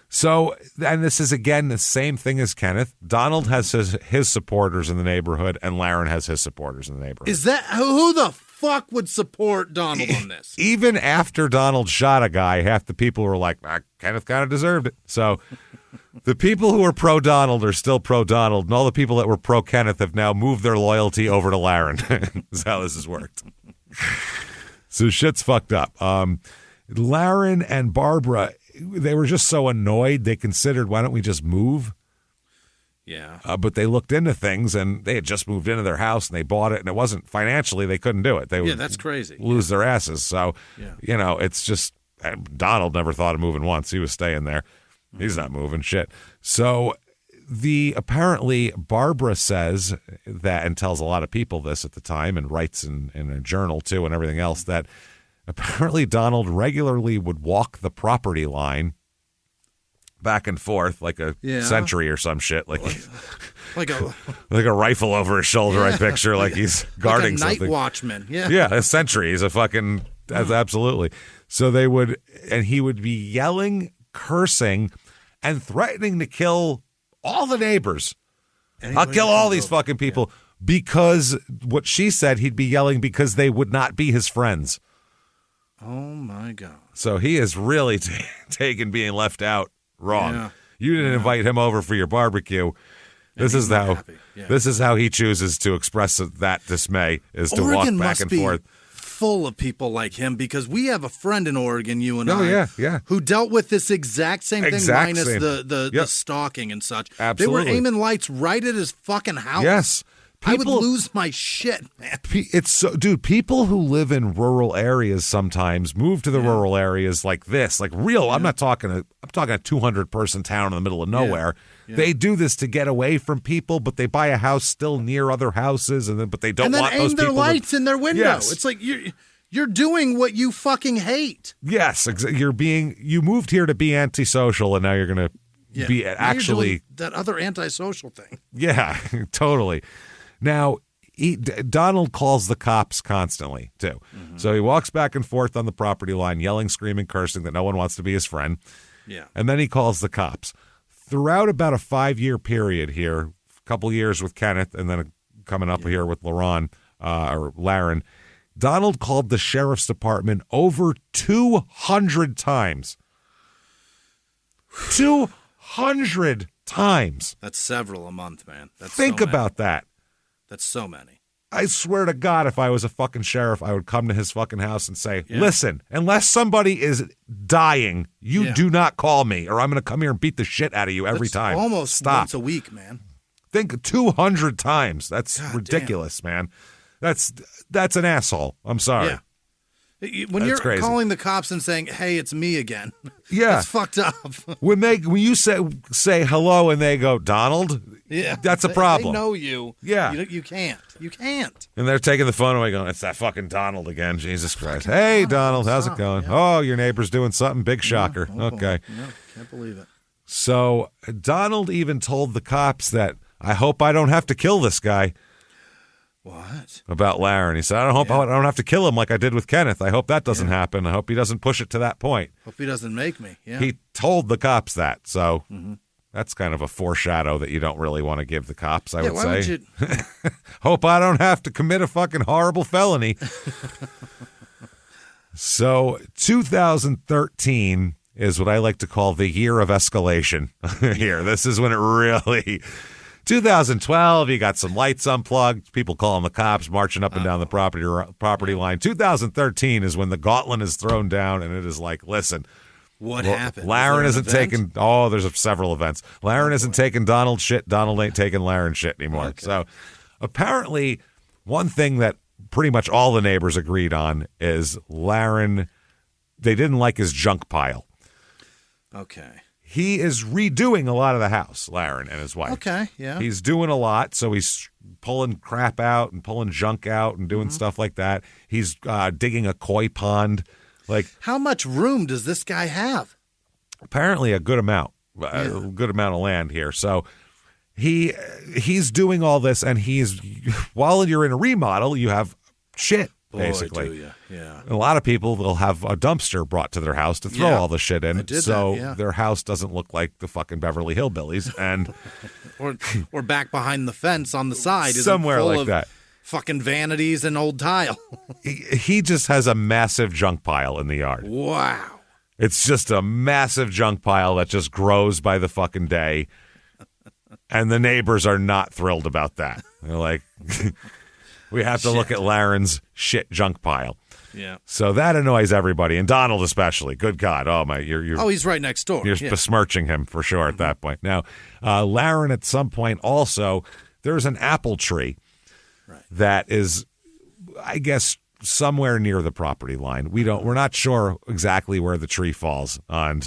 So, and this is, again, the same thing as Kenneth. Donald has his supporters in the neighborhood and Laren has his supporters in the neighborhood. Is that who the fuck would support Donald on this? Even after Donald shot a guy, half the people were like, Kenneth kind of deserved it. So the people who are pro-Donald are still pro-Donald, and all the people that were pro-Kenneth have now moved their loyalty over to Laren. That's how this has worked. So shit's fucked up. Laren and Barbara, they were just so annoyed, they considered, why don't we just move? Yeah. But they looked into things, and they had just moved into their house, and they bought it, and it wasn't financially, they couldn't do it. They would that's crazy. Lose their asses. So, it's just, Donald never thought of moving once. He was staying there. He's not moving shit. So apparently Barbara says that, and tells a lot of people this at the time, and writes in a journal too and everything else, that apparently Donald regularly would walk the property line back and forth like a sentry or some shit. Like a rifle over his shoulder, I picture, like he's guarding like a night something. watchman, Yeah, a sentry. He's a fucking, absolutely. So he would be yelling, cursing, and threatening to kill all the neighbors. I'll kill all these fucking people because what she said, he'd be yelling because they would not be his friends. Oh, my God. So he is really taking being left out wrong. Yeah. You didn't invite him over for your barbecue. This is how he chooses to express that dismay, is to walk back and forth. Full of people like him, because we have a friend in Oregon, you and who dealt with this exact same thing, minus the stalking and such. Absolutely. They were aiming lights right at his fucking house. Yes. I would lose my shit, man. It's so, dude, people who live in rural areas sometimes move to the rural areas like this, like real. I'm talking a 200-person town in the middle of nowhere. Yeah. They do this to get away from people, but they buy a house still near other houses, but they don't want those people. And then aim their lights in their window. Yes. It's like you're doing what you fucking hate. Yes, you moved here to be antisocial, and now you're going to be actually that other antisocial thing. Yeah, totally. Now, Donald calls the cops constantly, too. Mm-hmm. So he walks back and forth on the property line, yelling, screaming, cursing that no one wants to be his friend. Yeah. And then he calls the cops. Throughout about a 5-year period here, a couple years with Kenneth, and then coming up here with Laren, Donald called the sheriff's department over 200 times. 200 times. That's several a month, man. Think about that. That's so many. I swear to God, if I was a fucking sheriff, I would come to his fucking house and say, listen, unless somebody is dying, you do not call me, or I'm going to come here and beat the shit out of you every time. Almost once a week, man. Think 200 times. That's ridiculous, man. That's an asshole. I'm sorry. Yeah. When you're crazy. Calling the cops and saying, "Hey, it's me again," that's fucked up. when you say hello and they go, "Donald," that's a problem. They know you. Yeah, you can't. And they're taking the phone away, going, "It's that fucking Donald again." Jesus Christ! Hey, Donald, how's it going? Yeah. Oh, your neighbor's doing something. Big shocker. Okay, no, can't believe it. So Donald even told the cops that, "I hope I don't have to kill this guy." What? About Laren. He said, I don't have to kill him like I did with Kenneth. I hope that doesn't happen. I hope he doesn't push it to that point. Hope he doesn't make me. Yeah. He told the cops that. So that's kind of a foreshadow that you don't really want to give the cops, I would say. Hope I don't have to commit a fucking horrible felony. So 2013 is what I like to call the year of escalation here. This is when it really... 2012, you got some lights unplugged, people calling the cops, marching up and down the property line. 2013 is when the gauntlet is thrown down, and it is like, listen. What happened? Laren isn't taking, there's several events. Laren isn't taking Donald shit. Donald ain't taking Laren shit anymore. Okay. So apparently one thing that pretty much all the neighbors agreed on is Laren, they didn't like his junk pile. Okay. He is redoing a lot of the house, Laren and his wife. Okay, yeah. He's doing a lot, so he's pulling crap out and pulling junk out and doing stuff like that. He's digging a koi pond. Like, how much room does this guy have? Apparently a good amount, a good amount of land here. So he's doing all this, and while you're in a remodel, you have shit. Basically, do you? Yeah. A lot of people will have a dumpster brought to their house to throw all the shit in, their house doesn't look like the fucking Beverly Hillbillies, and or back behind the fence on the side, somewhere full like of that. Fucking vanities and old tile. he just has a massive junk pile in the yard. Wow, it's just a massive junk pile that just grows by the fucking day, and the neighbors are not thrilled about that. They're like. We have to look at Laren's shit junk pile. Yeah. So that annoys everybody, and Donald especially. Good God. Oh, my. He's right next door. You're besmirching him for sure at that point. Now, Laren at some point also, there's an apple tree that is, I guess, somewhere near the property line. We're not sure exactly where the tree falls on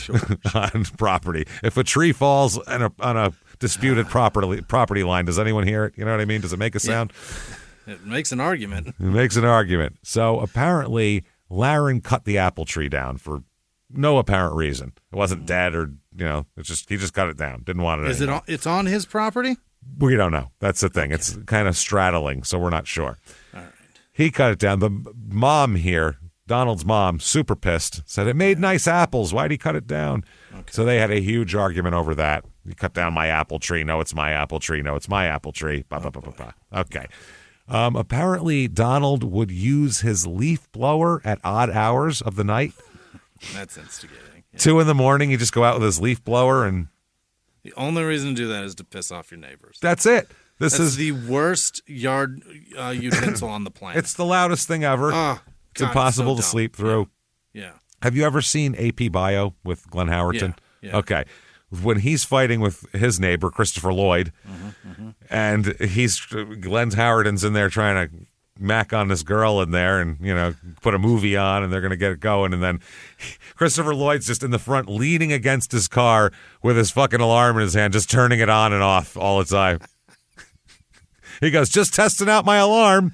property. If a tree falls on a disputed property line, does anyone hear it? You know what I mean? Does it make a sound? It makes an argument. So apparently, Laren cut the apple tree down for no apparent reason. It wasn't dead or he just cut it down. Didn't want it anymore. It's on his property? We don't know. That's the thing. Okay. It's kind of straddling, so we're not sure. All right. He cut it down. The mom here, Donald's mom, super pissed, said it made nice apples. Why'd he cut it down? Okay. So they had a huge argument over that. You cut down my apple tree. No, it's my apple tree. No, it's my apple tree. Okay. Apparently, Donald would use his leaf blower at odd hours of the night. That's instigating. Yeah. 2 a.m, you just go out with his leaf blower and... The only reason to do that is to piss off your neighbors. That's it. That's the worst yard utensil on the planet. It's the loudest thing ever. It's impossible to sleep through. Yeah. Have you ever seen AP Bio with Glenn Howerton? Yeah. Okay. When he's fighting with his neighbor, Christopher Lloyd, and Glenn Howerton's in there trying to mac on this girl in there and, put a movie on and they're going to get it going. And then Christopher Lloyd's just in the front leaning against his car with his fucking alarm in his hand, just turning it on and off all the time. He goes, just testing out my alarm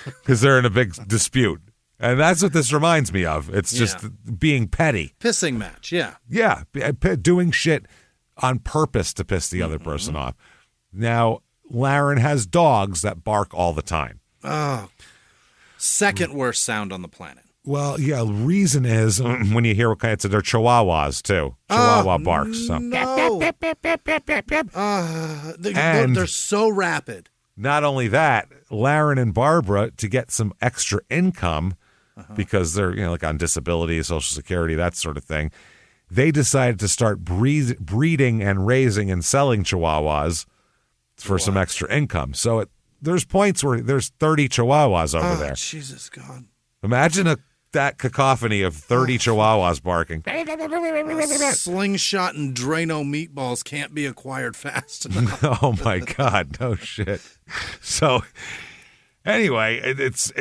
because they're in a big dispute. And that's what this reminds me of. It's just being petty. Pissing match, yeah. Yeah, doing shit on purpose to piss the other person off. Now, Laren has dogs that bark all the time. Oh, second worst sound on the planet. Well, yeah, reason is when you hear what kind of, they're chihuahuas, too. Chihuahua barks. So. No. They're so rapid. Not only that, Laren and Barbara, to get some extra income, because they're like on disability, Social Security, that sort of thing, they decided to start breeding and raising and selling chihuahuas for some extra income. So there's points where there's 30 chihuahuas over there. Jesus God. Imagine that cacophony of 30 chihuahuas barking. Slingshot and Drano meatballs can't be acquired fast enough. Oh my God, no shit. So anyway, it's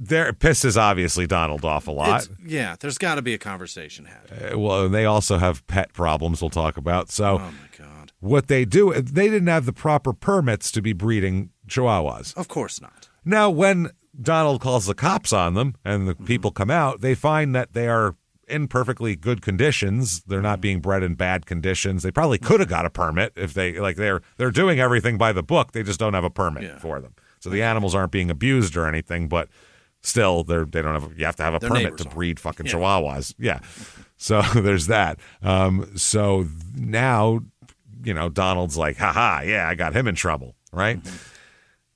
there. It pisses obviously Donald off a lot. There's got to be a conversation had. Well, they also have pet problems we'll talk about. So oh my God. What they do, they didn't have the proper permits to be breeding chihuahuas. Of course not. Now, when Donald calls the cops on them and the people come out, they find that they are in perfectly good conditions. They're not being bred in bad conditions. They probably could have got a permit if they're doing everything by the book. They just don't have a permit for them. So the animals aren't being abused or anything, but still they don't have. You have to have a permit to breed fucking chihuahuas. Yeah. So there's that. So now, Donald's like, haha, yeah, I got him in trouble, right?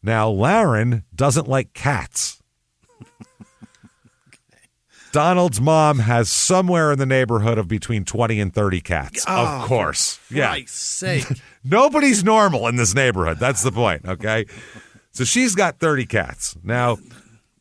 Now, Laren doesn't like cats. Donald's mom has somewhere in the neighborhood of between 20 and 30 cats. Oh, of course. For Christ's sake. Nobody's normal in this neighborhood. That's the point, okay? So she's got 30 cats. Now,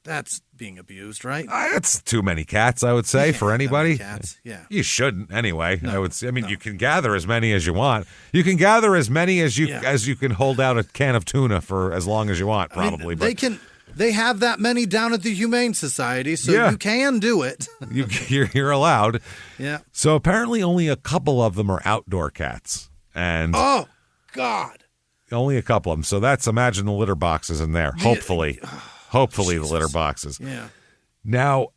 that's being abused, right? That's too many cats, I would say, for anybody. Cats, yeah. You shouldn't, anyway. I would say. You can gather as many as you want. You can gather as many as you can hold out a can of tuna for as long as you want, probably. They have that many down at the Humane Society, so you can do it. You're allowed. Yeah. So apparently, only a couple of them are outdoor cats, and oh God, only a couple of them. So imagine the litter boxes in there. Hopefully. Hopefully the litter boxes. Yeah. Now,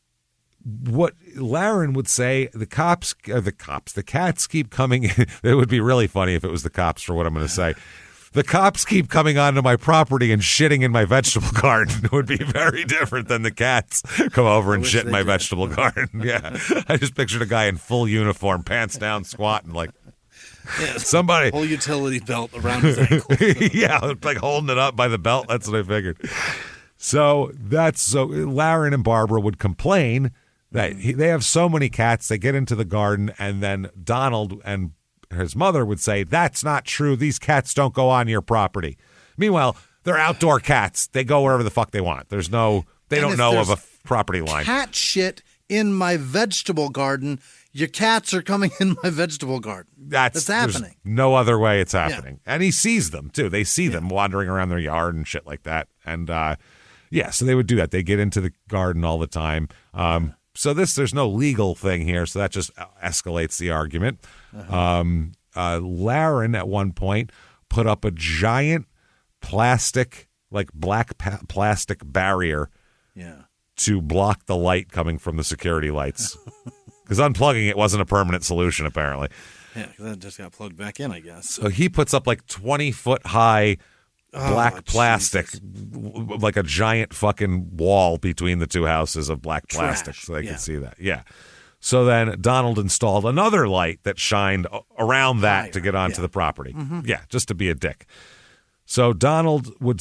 what Laren would say, the cats keep coming in. It would be really funny if it was the cops for what I'm going to say. The cops keep coming onto my property and shitting in my vegetable garden. It would be very different than the cats come over and shit in my vegetable garden. Yeah. I just pictured a guy in full uniform, pants down, squatting like, somebody. Whole utility belt around his ankle. Yeah, like holding it up by the belt. That's what I figured. So Laren and Barbara would complain that they have so many cats, they get into the garden, and then Donald and his mother would say, that's not true. These cats don't go on your property. Meanwhile, they're outdoor cats. They go wherever the fuck they want. They don't know of a property line. Cat shit in my vegetable garden. Your cats are coming in my vegetable garden. That's happening. No other way it's happening. Yeah. And he sees them, too. They see them wandering around their yard and shit like that. And, so they would do that. They get into the garden all the time. So there's no legal thing here, so that just escalates the argument. Laren, at one point, put up a giant plastic, black plastic barrier to block the light coming from the security lights. Because unplugging it wasn't a permanent solution, apparently. Yeah, that just got plugged back in, I guess. So he puts up like 20-foot high black plastic, like a giant fucking wall between the two houses of black plastic, so they could see that. Yeah. So then Donald installed another light that shined around that to get onto the property. Yeah, just to be a dick. So Donald would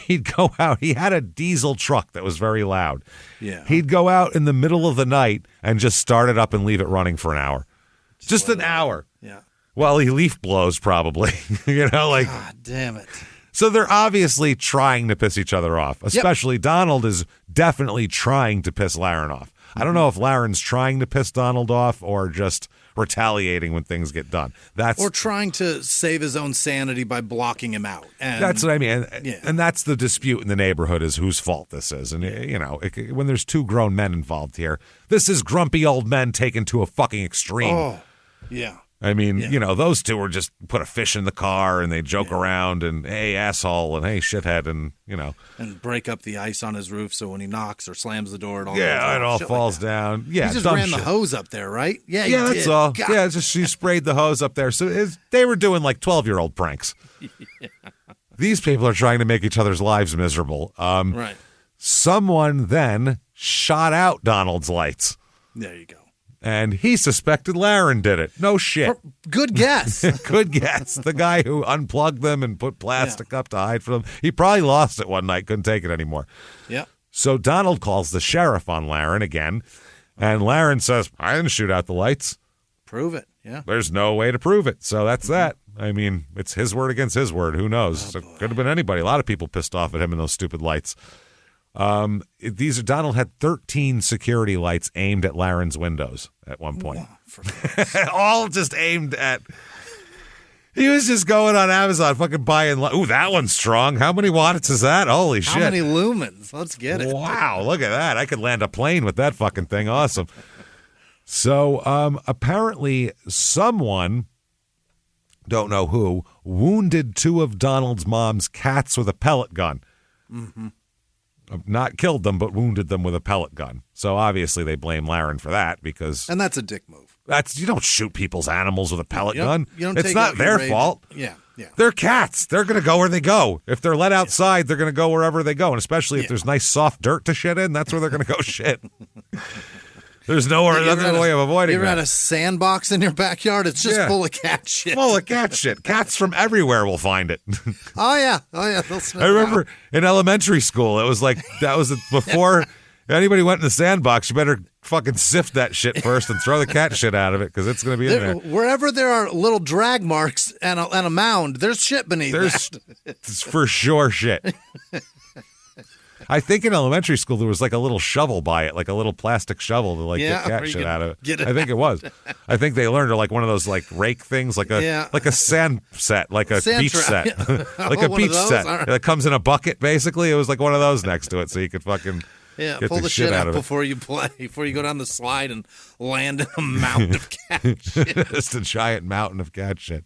he'd go out. He had a diesel truck that was very loud. Yeah. He'd go out in the middle of the night and just start it up and leave it running for an hour. Just an hour. Yeah. Well, he leaf blows probably. God damn it. So they're obviously trying to piss each other off. Especially Donald is definitely trying to piss Laren off. I don't know if Laren's trying to piss Donald off or just retaliating when things get done. Or trying to save his own sanity by blocking him out. And, that's what I mean. And that's the dispute in the neighborhood is whose fault this is. And, when there's two grown men involved here, this is grumpy old men taken to a fucking extreme. Oh, yeah. I mean, those two were just put a fish in the car and they joke around and, hey, asshole, and hey, shithead, and, And break up the ice on his roof so when he knocks or slams the door, it all falls down. Yeah, he just ran the hose up there, right? Yeah, he that's did. all. God. Yeah, she sprayed the hose up there. So they were doing like 12-year-old pranks. These people are trying to make each other's lives miserable. Right. Someone then shot out Donald's lights. There you go. And he suspected Laren did it. No shit. Good guess. Good guess. The guy who unplugged them and put plastic up to hide from them. He probably lost it one night, couldn't take it anymore. Yeah. So Donald calls the sheriff on Laren again, and Laren says, I didn't shoot out the lights. Prove it. Yeah. There's no way to prove it. So that's that. I mean, it's his word against his word. Who knows? So it could have been anybody. A lot of people pissed off at him in those stupid lights. Donald had 13 security lights aimed at Laren's windows at one point. All just aimed at. He was just going on Amazon, fucking buying. Ooh, that one's strong. How many watts is that? Holy shit! How many lumens? Let's get it. Wow, look at that! I could land a plane with that fucking thing. Awesome. So, apparently, someone, don't know who, wounded two of Donald's mom's cats with a pellet gun. Mm-hmm. Not killed them, but wounded them with a pellet gun. So obviously they blame Laren for that because... And that's a dick move. You don't shoot people's animals with a pellet gun. It's take not their fault. Yeah. They're cats. They're going to go where they go. If they're let outside, they're going to go wherever they go. And especially if there's nice soft dirt to shit in, that's where they're going to go shit. There's nowhere, another way of avoiding that. You ever had a sandbox in your backyard? It's just full of cat shit. Full of cat shit. Cats from everywhere will find it. Oh, yeah. They'll smell I remember in elementary school, it was like, that was before anybody went in the sandbox, you better fucking sift that shit first and throw the cat shit out of it because it's going to be in there. Wherever there are little drag marks and a mound, there's shit beneath that. It's for sure shit. I think in elementary school there was like a little shovel by it, like a little plastic shovel to get cat shit out of it. I think it was. I think they learned like one of those like rake things, like a sand set, like a beach set, like a beach set that comes in a bucket. Basically, it was like one of those next to it, so you could fucking get pull the shit out of it before you play, before you go down the slide and land in a mountain of cat shit. Just a giant mountain of cat shit.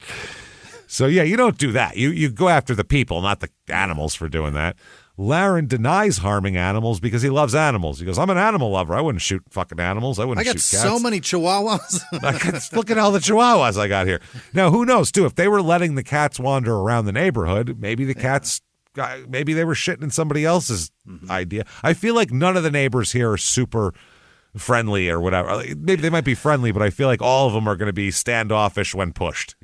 So yeah, you don't do that. You go after the people, not the animals, for doing that. Laren denies harming animals because he loves animals. He goes, I'm an animal lover. I wouldn't shoot fucking animals. I wouldn't shoot cats. I got so many chihuahuas. Look at all the chihuahuas I got here. Now, who knows, too? If they were letting the cats wander around the neighborhood, maybe the cats, maybe they were shitting in somebody else's idea. I feel like none of the neighbors here are super friendly or whatever. Maybe they might be friendly, but I feel like all of them are going to be standoffish when pushed,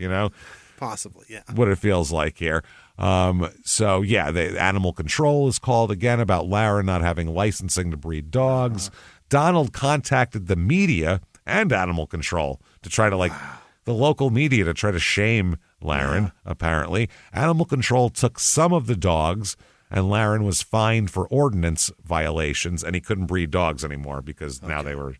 Possibly, yeah. What it feels like here. The animal control is called again about Laren not having licensing to breed dogs. Donald contacted the media and animal control to try to the local media to try to shame Laren, apparently. Animal control took some of the dogs, and Laren was fined for ordinance violations, and he couldn't breed dogs anymore because now they were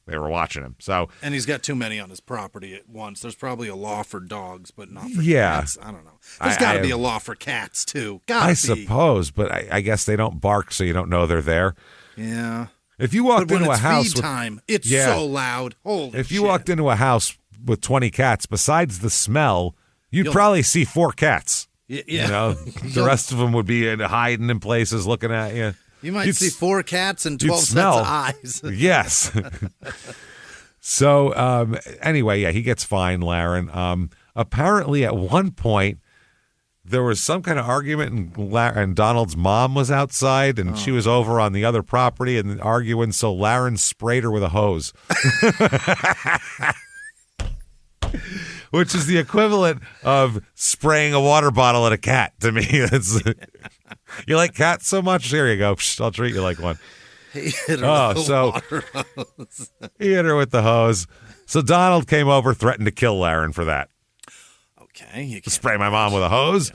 watching him. So, and he's got too many on his property at once. There's probably a law for dogs, but not for cats. I don't know. There's got to be a law for cats too. I suppose, but I guess they don't bark, so you don't know they're there. Yeah. If you walked into a house feed time, it's so loud. Holy shit. If you walked into a house with 20 cats, besides the smell, you'd probably see 4 cats. Yeah. The rest of them would be hiding in places looking at you. You might see 4 cats and 12 sets of eyes. Yes. So anyway, yeah, he gets fined, Laren. Apparently, at one point, there was some kind of argument, and Donald's mom was outside, and she was over on the other property and arguing, so Laren sprayed her with a hose. Which is the equivalent of spraying a water bottle at a cat to me. You like cats so much? Here you go. I'll treat you like one. He hit her with the water hose. He hit her with the hose. So Donald came over, threatened to kill Laren for that. Okay. You Spray my mom with a hose.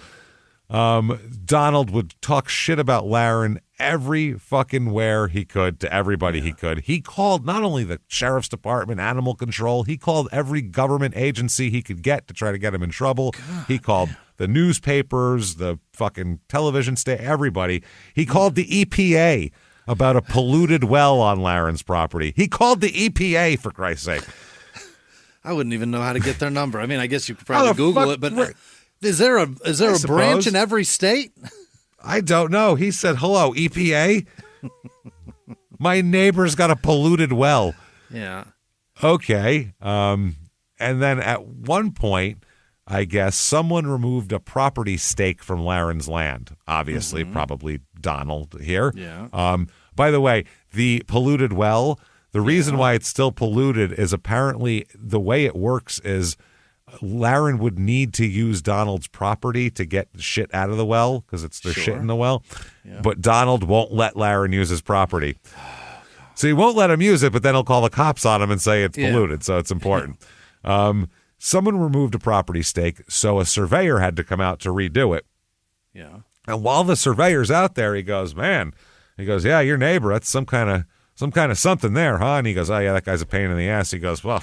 Donald would talk shit about Laren every fucking where he could to everybody he could. He called not only the sheriff's department, animal control, he called every government agency he could get to try to get him in trouble. He called the newspapers, the fucking television station, everybody. He called the EPA about a polluted well on Laren's property. He called the EPA, for Christ's sake. I wouldn't even know how to get their number. I mean, I guess you could probably Google it, but is there a suppose. branch in every state? I don't know. He said, hello, EPA? My neighbor's got a polluted well. Yeah. Okay. And then at one point, I guess, someone removed a property stake from Laren's land. Obviously, probably Donald here. Yeah. By the way, the polluted well, the reason why it's still polluted is apparently the way it works is Laren would need to use Donald's property to get shit out of the well because it's the shit in the well. Yeah. But Donald won't let Laren use his property. So he won't let him use it, but then he'll call the cops on him and say it's polluted, so it's important. Someone removed a property stake, so a surveyor had to come out to redo it. Yeah. And while the surveyor's out there, he goes, yeah, your neighbor, that's some kind of something there, huh? And he goes, oh, yeah, that guy's a pain in the ass. He goes, well,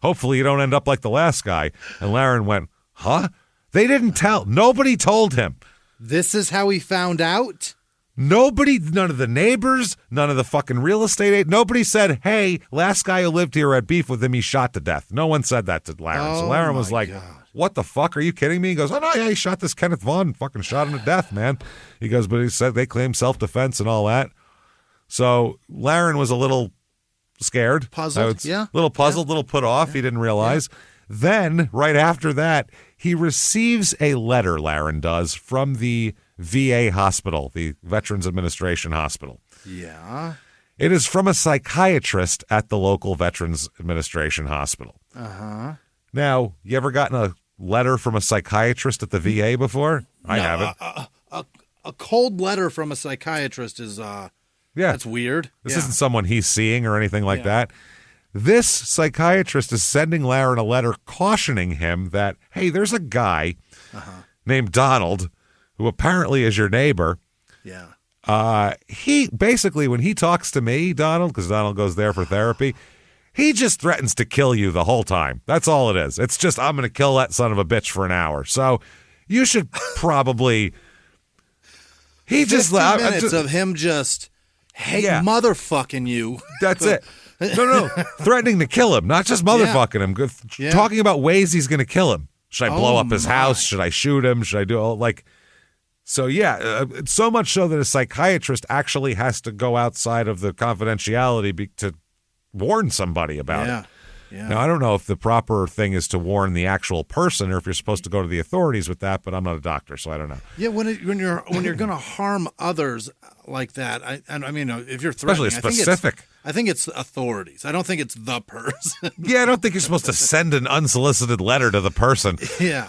hopefully you don't end up like the last guy. And Laren went, huh? They didn't tell. Nobody told him. This is how he found out? Nobody, none of the neighbors, none of the fucking real estate agents, nobody said, hey, last guy who lived here had beef with him, he shot to death. No one said that to Laren. So Laren was like, God. What the fuck? Are you kidding me? He goes, oh, no, yeah, he shot this Kenneth Vaughn, fucking shot him to death, man. He goes, but he said they claim self-defense and all that. So Laren was a little scared. Puzzled, yeah. A little puzzled, a little put off. Yeah. He didn't realize. Yeah. Then, right after that, he receives a letter, Laren does, from the VA hospital, the Veterans Administration Hospital. Yeah. It is from a psychiatrist at the local Veterans Administration Hospital. Uh-huh. Now, you ever gotten a letter from a psychiatrist at the VA before? No, I haven't. A cold letter from a psychiatrist is... Yeah. That's weird. This isn't someone he's seeing or anything like that. This psychiatrist is sending Laren a letter cautioning him that, hey, there's a guy named Donald who apparently is your neighbor. Yeah. He basically, when he talks to me, Donald, because Donald goes there for therapy, he just threatens to kill you the whole time. That's all it is. It's just, I'm going to kill that son of a bitch for an hour. So you should probably... He 50 just... minutes of him just... Hey, motherfucking you. That's it. No. Threatening to kill him, not just motherfucking him. Talking about ways he's going to kill him. Should I blow up his house? Should I shoot him? Should I do all like... So, so much so that a psychiatrist actually has to go outside of the confidentiality to warn somebody about it. Yeah. Now, I don't know if the proper thing is to warn the actual person or if you're supposed to go to the authorities with that, but I'm not a doctor, so I don't know. Yeah, when you're going to harm others like that, I mean, if you're threatening, especially specific. I think it's authorities. I don't think it's the person. Yeah, I don't think you're supposed to send an unsolicited letter to the person. Yeah.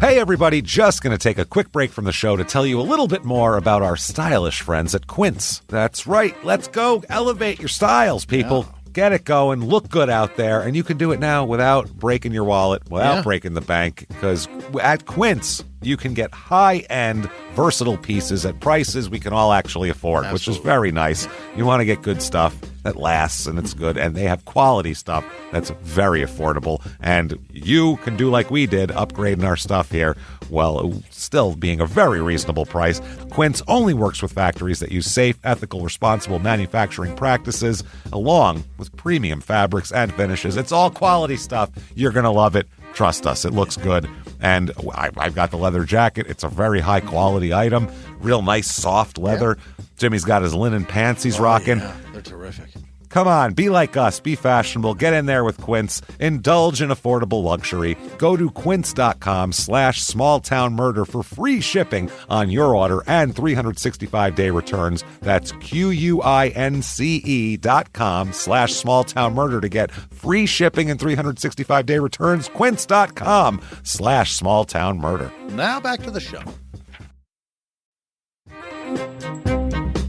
Hey everybody, just going to take a quick break from the show to tell you a little bit more about our stylish friends at Quince. That's right, let's go elevate your styles, people. Yeah. Get it going, look good out there, and you can do it now without breaking your wallet, without breaking the bank, because at Quince, you can get high-end, versatile pieces at prices we can all actually afford, which is very nice. You want to get good stuff that lasts and it's good, and they have quality stuff that's very affordable, and you can do like we did, upgrading our stuff here, while still being a very reasonable price. Quince only works with factories that use safe, ethical, responsible manufacturing practices, along with premium fabrics and finishes. It's all quality stuff. You're going to love it. Trust us, it looks good. And I've got the leather jacket. It's a very high-quality item. Real nice, soft leather. Yeah. Jimmy's got his linen pants he's rocking. Yeah. They're terrific. Come on, be like us, be fashionable, get in there with Quince, indulge in affordable luxury. Go to quince.com/smalltownmurder for free shipping on your order and 365-day returns. That's QUINCE.com/smalltownmurder to get free shipping and 365-day returns. Quince.com/smalltownmurder. Now back to the show.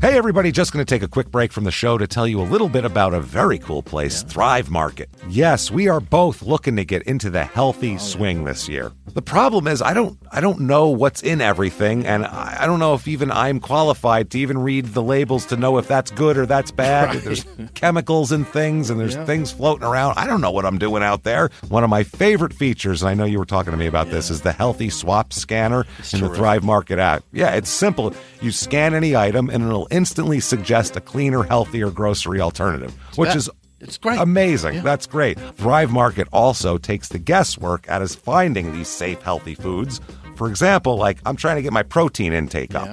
Hey everybody, just going to take a quick break from the show to tell you a little bit about a very cool place, Thrive Market. Yes, we are both looking to get into the healthy swing this year. The problem is I don't know what's in everything, and I don't know if even I'm qualified to even read the labels to know if that's good or that's bad. Right. There's chemicals and things, and there's things floating around. I don't know what I'm doing out there. One of my favorite features, and I know you were talking to me about this, is the Healthy Swap Scanner in the Thrive Market app. Yeah, it's simple. You scan any item, and it'll instantly suggest a cleaner, healthier grocery alternative, which is it's great. Amazing. Yeah. That's great. Thrive Market also takes the guesswork out of finding these safe, healthy foods. For example, like I'm trying to get my protein intake up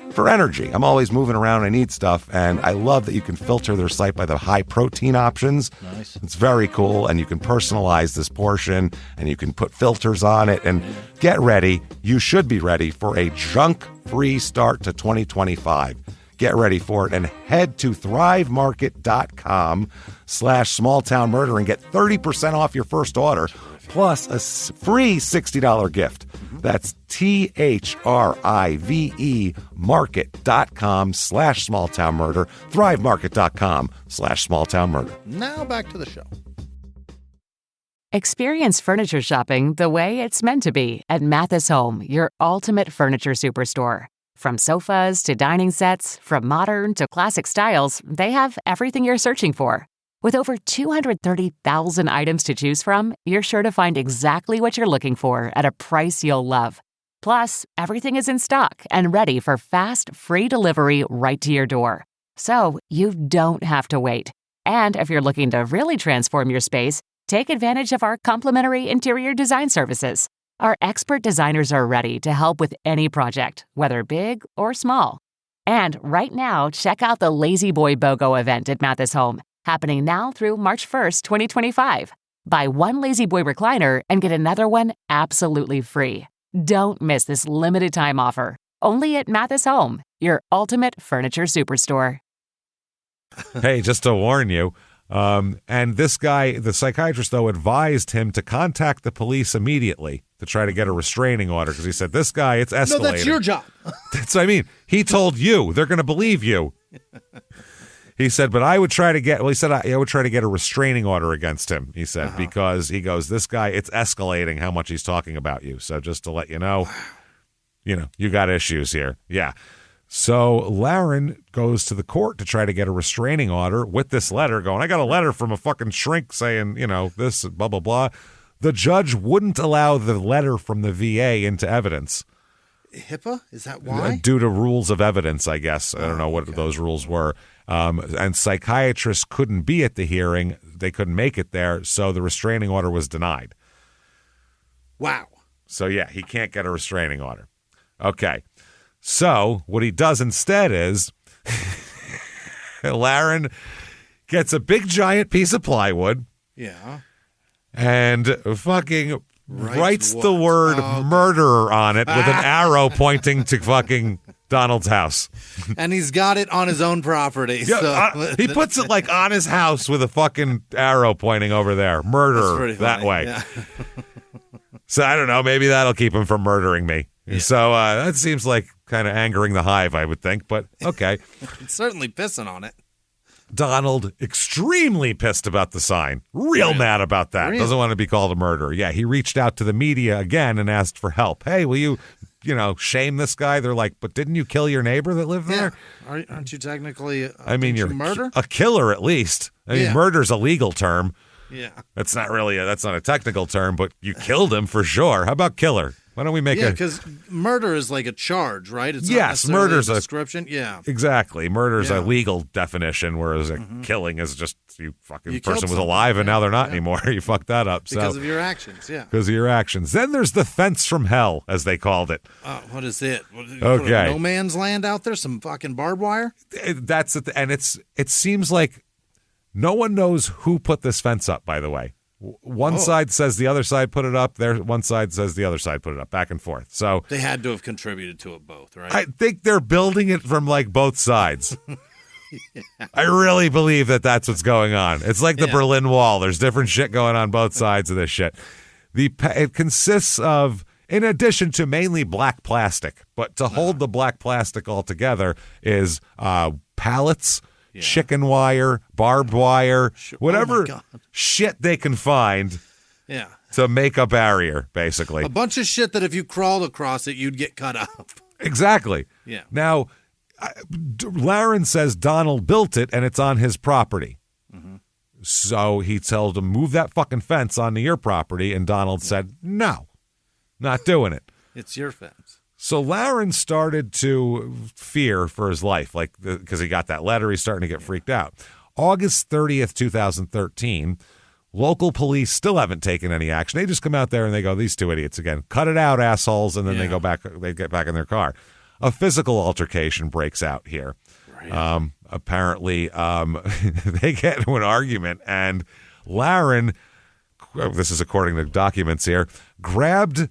for energy. I'm always moving around. I need stuff, and I love that you can filter their site by the high protein options. Nice. It's very cool, and you can personalize this portion, and you can put filters on it. And get ready. You should be ready for a junk-free start to 2025. Get ready for it and head to thrivemarket.com/smalltownmurder and get 30% off your first order plus a free $60 gift. That's THRIVE market.com/smalltownmurder, thrivemarket.com/smalltownmurder. Now back to the show. Experience furniture shopping the way it's meant to be at Mathis Home, your ultimate furniture superstore. From sofas to dining sets, from modern to classic styles, they have everything you're searching for. With over 230,000 items to choose from, you're sure to find exactly what you're looking for at a price you'll love. Plus, everything is in stock and ready for fast, free delivery right to your door. So you don't have to wait. And if you're looking to really transform your space, take advantage of our complimentary interior design services. Our expert designers are ready to help with any project, whether big or small. And right now, check out the Lazy Boy BOGO event at Mathis Home, happening now through March 1st, 2025. Buy one Lazy Boy recliner and get another one absolutely free. Don't miss this limited time offer. Only at Mathis Home, your ultimate furniture superstore. Hey, just to warn you, and this guy, the psychiatrist, though, advised him to contact the police immediately to try to get a restraining order because he said, this guy, it's escalating. No, that's your job. That's what I mean. He told you. They're going to believe you. He said, but I would try to get, well, he said, I would try to get a restraining order against him, he said, because he goes, this guy, it's escalating how much he's talking about you. So just to let you know, you got issues here. Yeah. So Laren goes to the court to try to get a restraining order with this letter going, I got a letter from a fucking shrink saying, this, blah, blah, blah. The judge wouldn't allow the letter from the VA into evidence. HIPAA? Is that why? Due to rules of evidence, I guess. I don't know what those rules were. And psychiatrists couldn't be at the hearing. They couldn't make it there. So the restraining order was denied. Wow. So, yeah, he can't get a restraining order. Okay. So what he does instead is Laren gets a big giant piece of plywood. Yeah. And fucking writes the word murderer on it with an arrow pointing to fucking Donald's house. And he's got it on his own property. Yeah, so. He puts it like on his house with a fucking arrow pointing over there. Murderer that way. Yeah. So I don't know. Maybe that'll keep him from murdering me. Yeah. So that seems like kind of angering the hive, I would think. But okay. It's certainly pissing on it. Donald, extremely pissed about the sign. Real mad about that. Really? Doesn't want to be called a murderer. Yeah, he reached out to the media again and asked for help. Hey, will you, shame this guy? They're like, but didn't you kill your neighbor that lived there? Aren't you technically, you're murder? A killer at least. I mean, murder's a legal term. Yeah. That's not a technical term, but you killed him for sure. How about killer? Why don't we make because murder is like a charge, right? It's yes, murder's a description. Yeah, exactly. Murder's a legal definition, whereas a killing is just you person was alive and now they're not anymore. You fucked that up because of your actions. Yeah, because of your actions. Then there's the fence from hell, as they called it. What is it? Okay, no man's land out there. Some fucking barbed wire. That's it, and it seems like No one knows who put this fence up, by the way. One side says the other side put it up. One side says the other side put it up, back and forth. So they had to have contributed to it both, right? I think they're building it from like both sides. Yeah. I really believe that that's what's going on. It's like the Berlin Wall. There's different shit going on both sides of this shit. It consists of, in addition to mainly black plastic, but to hold the black plastic all together is pallets, chicken wire, barbed wire, whatever shit they can find to make a barrier, basically. A bunch of shit that if you crawled across it, you'd get cut up. Exactly. Yeah. Now, Laren says Donald built it and it's on his property. Mm-hmm. So he told him, move that fucking fence onto your property, and Donald said, no, not doing it. It's your fence. So Laren started to fear for his life, because he got that letter. He's starting to get freaked out. August 30th, 2013, local police still haven't taken any action. They just come out there and they go, these two idiots again. Cut it out, assholes, and then they go back. They get back in their car. A physical altercation breaks out here. Right. Apparently, they get into an argument, and Laren, this is according to documents here, grabbed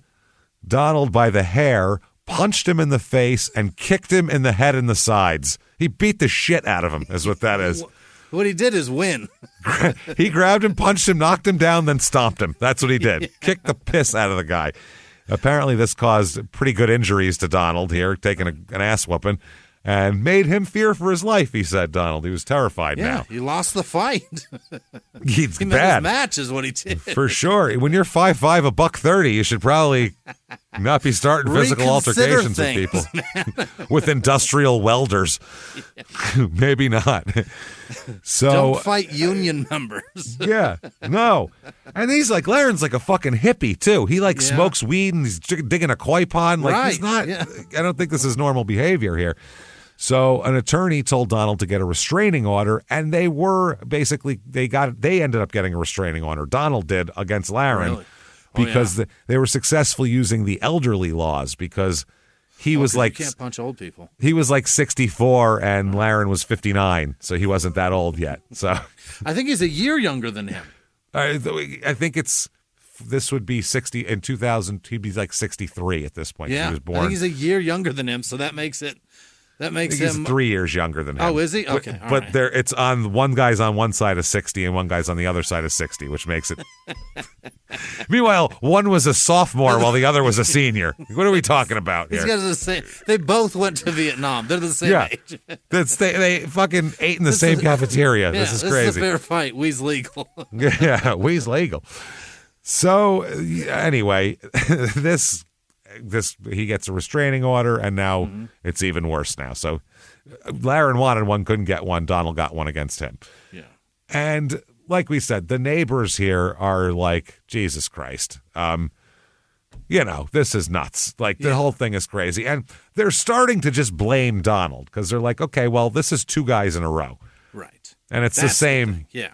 Donald by the hair, punched him in the face, and kicked him in the head and the sides. He beat the shit out of him, is what that is. What he did is win. He grabbed him, punched him, knocked him down, then stomped him. That's what he did. Kicked the piss out of the guy. Apparently, this caused pretty good injuries to Donald here, taking an ass whooping, and made him fear for his life, he said, Donald. He was terrified now. He lost the fight. He's he bad. His match is what he did. For sure. When you're 5'5", $130, you should probably not be starting physical altercations with people. With industrial welders. Yeah. Maybe not. So don't fight union members. Yeah. No. And he's like, Laren's like a fucking hippie, too. He smokes weed and he's digging a koi pond. Like, he's not, I don't think this is normal behavior here. So an attorney told Donald to get a restraining order, and they were basically, they ended up getting a restraining order. Donald did against Laren because they were successful using the elderly laws, because he was like, you can't punch old people. He was like 64 and Laren was 59, so he wasn't that old yet. So I think he's a year younger than him. I think this would be 60 in 2000. He'd be like 63 at this point. Yeah, he was born. I think he's a year younger than him, so that makes him. He's 3 years younger than him. Oh, is he? Okay, but it's on one guy's on one side of 60 and one guy's on the other side of 60, which makes it. Meanwhile, one was a sophomore while the other was a senior. What are we talking about here? These guys are the same. They both went to Vietnam. They're the same age. They fucking ate in the same cafeteria. This is crazy. This is a fair fight. We's legal. Yeah, we's legal. So anyway, this he gets a restraining order, and now it's even worse now. So Laren wanted one, couldn't get one. Donald got one against him. Yeah. And like we said, the neighbors here are like, Jesus Christ. This is nuts. Like, the whole thing is crazy. And they're starting to just blame Donald, because they're like, okay, well, this is two guys in a row. Right. And it's the same. Yeah.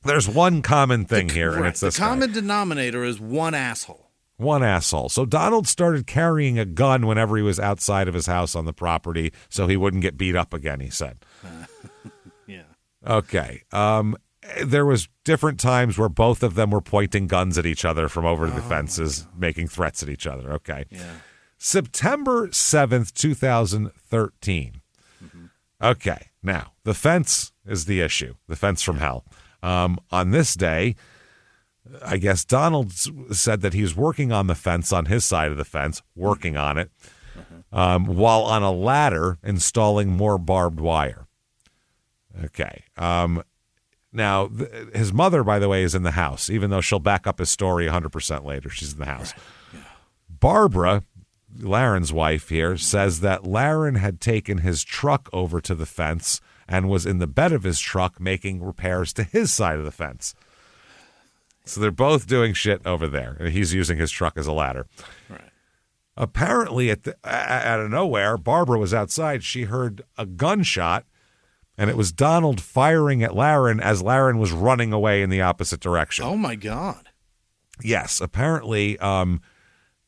There's one common thing here, and it's this the common denominator is one asshole. One asshole. So Donald started carrying a gun whenever he was outside of his house on the property so he wouldn't get beat up again, he said. Yeah. Okay. There was different times where both of them were pointing guns at each other from over the fences, making threats at each other. Okay. Yeah. September 7th, 2013. Mm-hmm. Okay. Now, the fence is the issue. The fence from hell. On this day, I guess Donald said that he's working on the fence on his side of the fence, working on it, while on a ladder installing more barbed wire. Okay. Now, his mother, by the way, is in the house, even though she'll back up his story 100% later. She's in the house. Right. Yeah. Barbara, Laren's wife here, says that Laren had taken his truck over to the fence and was in the bed of his truck making repairs to his side of the fence. So they're both doing shit over there. He's using his truck as a ladder. Right. Apparently, out of nowhere, Barbara was outside. She heard a gunshot, and it was Donald firing at Laren as Laren was running away in the opposite direction. Oh, my God. Yes. Apparently,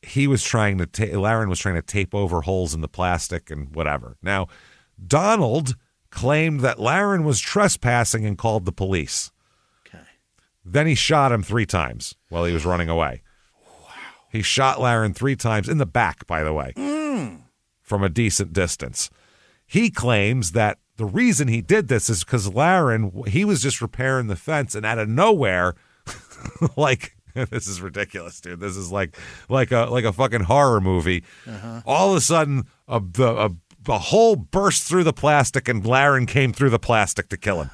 he was trying to Laren was trying to tape over holes in the plastic and whatever. Now, Donald claimed that Laren was trespassing and called the police. Okay. Then he shot him 3 times while he was running away. Wow. He shot Laren 3 times in the back, by the way, from a decent distance. He claims that the reason he did this is because Laren, he was just repairing the fence, and out of nowhere, like, this is ridiculous, dude. This is like a fucking horror movie. All of a sudden, a hole burst through the plastic, and Laren came through the plastic to kill him.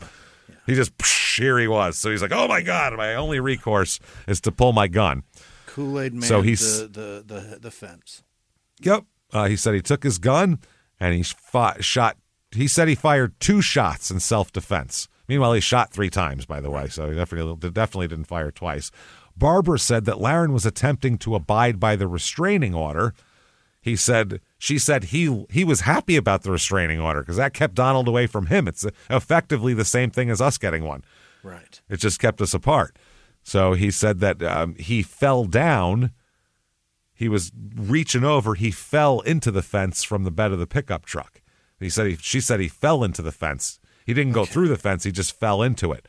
He just, here he was. So he's like, oh my God, my only recourse is to pull my gun. Kool-Aid man, so he's, the fence. Yep. He said he took his gun and he shot. He said he fired 2 shots in self-defense. Meanwhile, he shot 3 times, by the way, so he definitely didn't fire twice. Barbara said that Laren was attempting to abide by the restraining order. She said he was happy about the restraining order because that kept Donald away from him. It's effectively the same thing as us getting one. Right. It just kept us apart. So he said that he fell down. He was reaching over. He fell into the fence from the bed of the pickup truck. She said he fell into the fence. He didn't go through the fence. He just fell into it.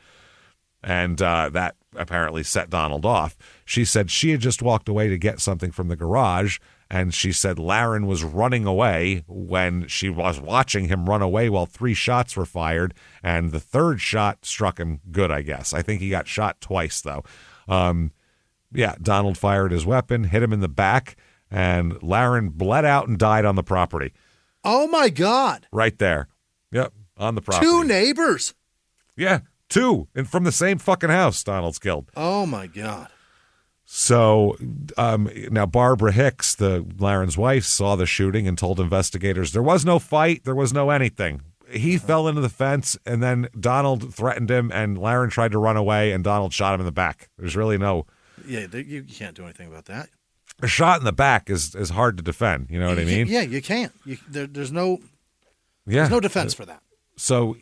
And that apparently set Donald off. She said she had just walked away to get something from the garage, and she said Laren was running away when she was watching him run away while 3 shots were fired, and the 3rd shot struck him good, I guess. I think he got shot twice, though. Donald fired his weapon, hit him in the back, and Laren bled out and died on the property. Oh, my God. Right there. Yep, on the property. 2 neighbors. Yeah, 2. And from the same fucking house, Donald's killed. Oh, my God. So now Barbara Hicks, Laren's wife, saw the shooting and told investigators there was no fight, there was no anything. He fell into the fence, and then Donald threatened him, and Laren tried to run away, and Donald shot him in the back. There's really no... Yeah, you can't do anything about that. A shot in the back is hard to defend. You know what I mean? Yeah, you can't. There's no defense for that. So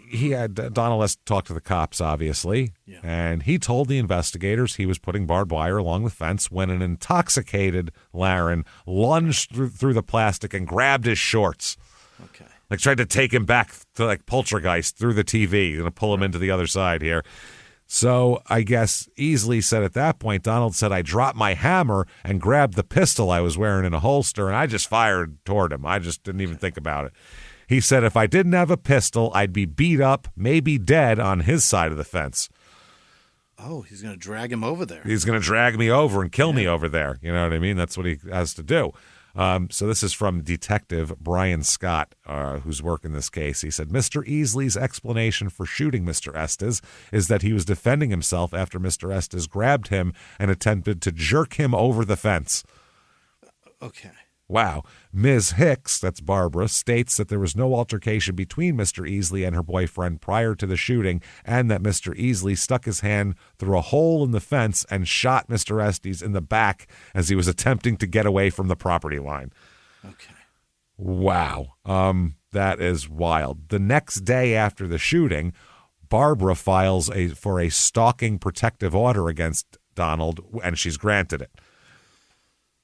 Donald has talked to the cops, obviously, and he told the investigators he was putting barbed wire along the fence when an intoxicated Laren lunged through the plastic and grabbed his shorts. Okay. Like tried to take him back to like poltergeist through the TV, going to pull him into the other side here. So I guess Easley said at that point, Donald said, I dropped my hammer and grabbed the pistol I was wearing in a holster, and I just fired toward him. I just didn't even think about it. He said if I didn't have a pistol, I'd be beat up, maybe dead on his side of the fence. Oh, he's going to drag him over there. He's going to drag me over and kill me over there. You know what I mean? That's what he has to do. So this is from Detective Brian Scott, who's working this case. He said, Mr. Easley's explanation for shooting Mr. Estes is that he was defending himself after Mr. Estes grabbed him and attempted to jerk him over the fence. Okay. Wow. Ms. Hicks, that's Barbara, states that there was no altercation between Mr. Easley and her boyfriend prior to the shooting, and that Mr. Easley stuck his hand through a hole in the fence and shot Mr. Estes in the back as he was attempting to get away from the property line. Okay. Wow. That is wild. The next day after the shooting, Barbara files for a stalking protective order against Donald, and she's granted it.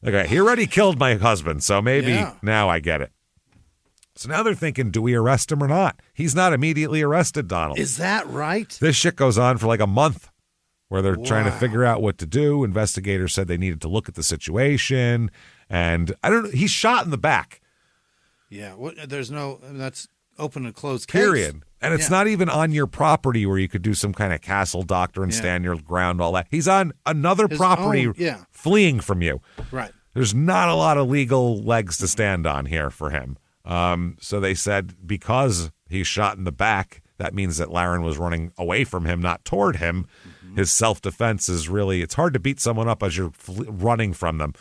Okay, he already killed my husband, so maybe now I get it. So now they're thinking, do we arrest him or not? He's not immediately arrested, Donald. Is that right? This shit goes on for like a month where they're trying to figure out what to do. Investigators said they needed to look at the situation, and I don't know, he's shot in the back. Yeah, that's open and closed case. Period. And it's not even on your property where you could do some kind of castle doctrine, stand your ground, all that. He's on another property fleeing from you. Right. There's not a lot of legal legs to stand on here for him. So they said because he's shot in the back, that means that Laren was running away from him, not toward him. Mm-hmm. His self-defense is really, it's hard to beat someone up as you're running from them.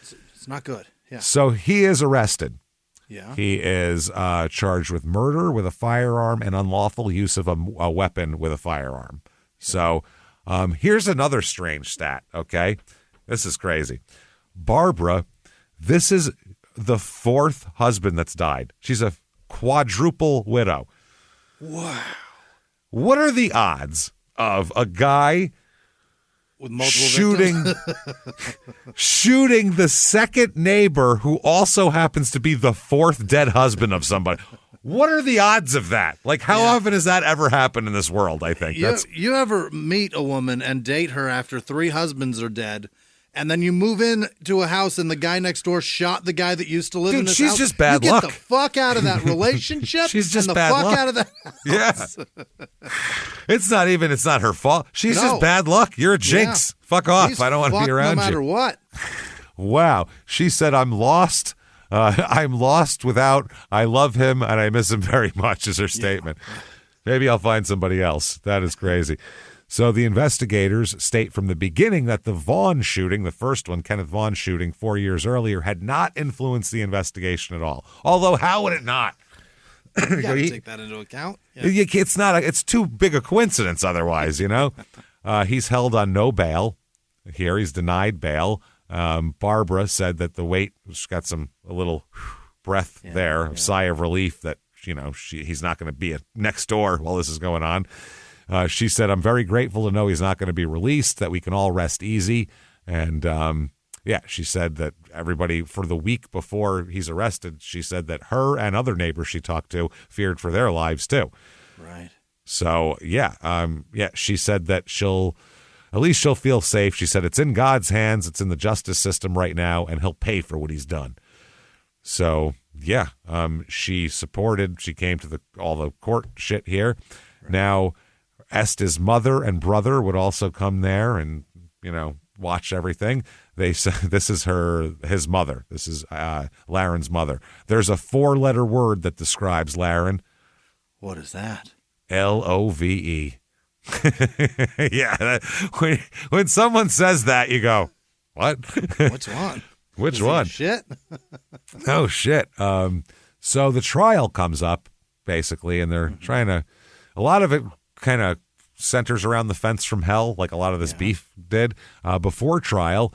It's not good. Yeah. So he is arrested. Yeah. He is charged with murder with a firearm and unlawful use of a weapon with a firearm. So here's another strange stat, okay? This is crazy. Barbara, this is the 4th husband that's died. She's a quadruple widow. Wow. What are the odds of a guy with multiple shooting the second neighbor who also happens to be the 4th dead husband of somebody? What are the odds of that? Like, how often has that ever happened in this world, I think? You ever meet a woman and date her after 3 husbands are dead, and then you move in to a house and the guy next door shot the guy that used to live in his house? She's just bad you luck. Get the fuck out of that relationship. She's just and the bad fuck luck. out of that house. Yeah. It's not her fault. She's just bad luck. You're a jinx. Yeah. Fuck off. He's I don't want to be around you. no matter what. Wow. She said, I'm lost. I'm lost without, I love him and I miss him very much is her statement. Maybe I'll find somebody else. That is crazy. So the investigators state from the beginning that the Vaughn shooting, the first one, Kenneth Vaughn shooting 4 years earlier, had not influenced the investigation at all. Although, how would it not? You got to take that into account. Yeah. It's too big a coincidence otherwise, you know? He's held on no bail here. He's denied bail. Barbara said that the wait, she's got a little breath there, a sigh of relief that, he's not going to be next door while this is going on. She said, I'm very grateful to know he's not going to be released, that we can all rest easy. And, she said that everybody for the week before he's arrested, she said that her and other neighbors she talked to feared for their lives too. Right. So, she said that at least she'll feel safe. She said it's in God's hands. It's in the justice system right now, and he'll pay for what he's done. So, she came to all the court shit here. Right. Now, Estes' mother and brother would also come there and, watch everything. They said this is his mother. This is Laren's mother. There's a 4-letter word that describes Laren. What is that? LOVE. Yeah, when someone says that, you go, what? Which one? Which one? Shit. Oh, shit. So the trial comes up, basically, and they're trying to, a lot of it kind of centers around the fence from hell, like a lot of this beef did. Before trial,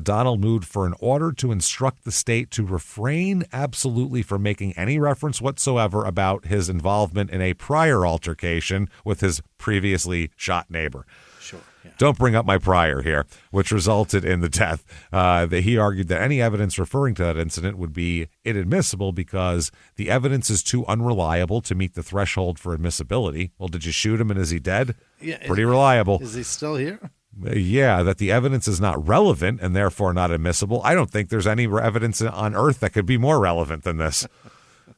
Donald moved for an order to instruct the state to refrain absolutely from making any reference whatsoever about his involvement in a prior altercation with his previously shot neighbor. Sure. Yeah. Don't bring up my prior here, which resulted in the death. He argued that any evidence referring to that incident would be inadmissible because the evidence is too unreliable to meet the threshold for admissibility. Well, did you shoot him and is he dead? Yeah. Pretty reliable. Is he still here? Yeah, that the evidence is not relevant and therefore not admissible. I don't think there's any evidence on earth that could be more relevant than this.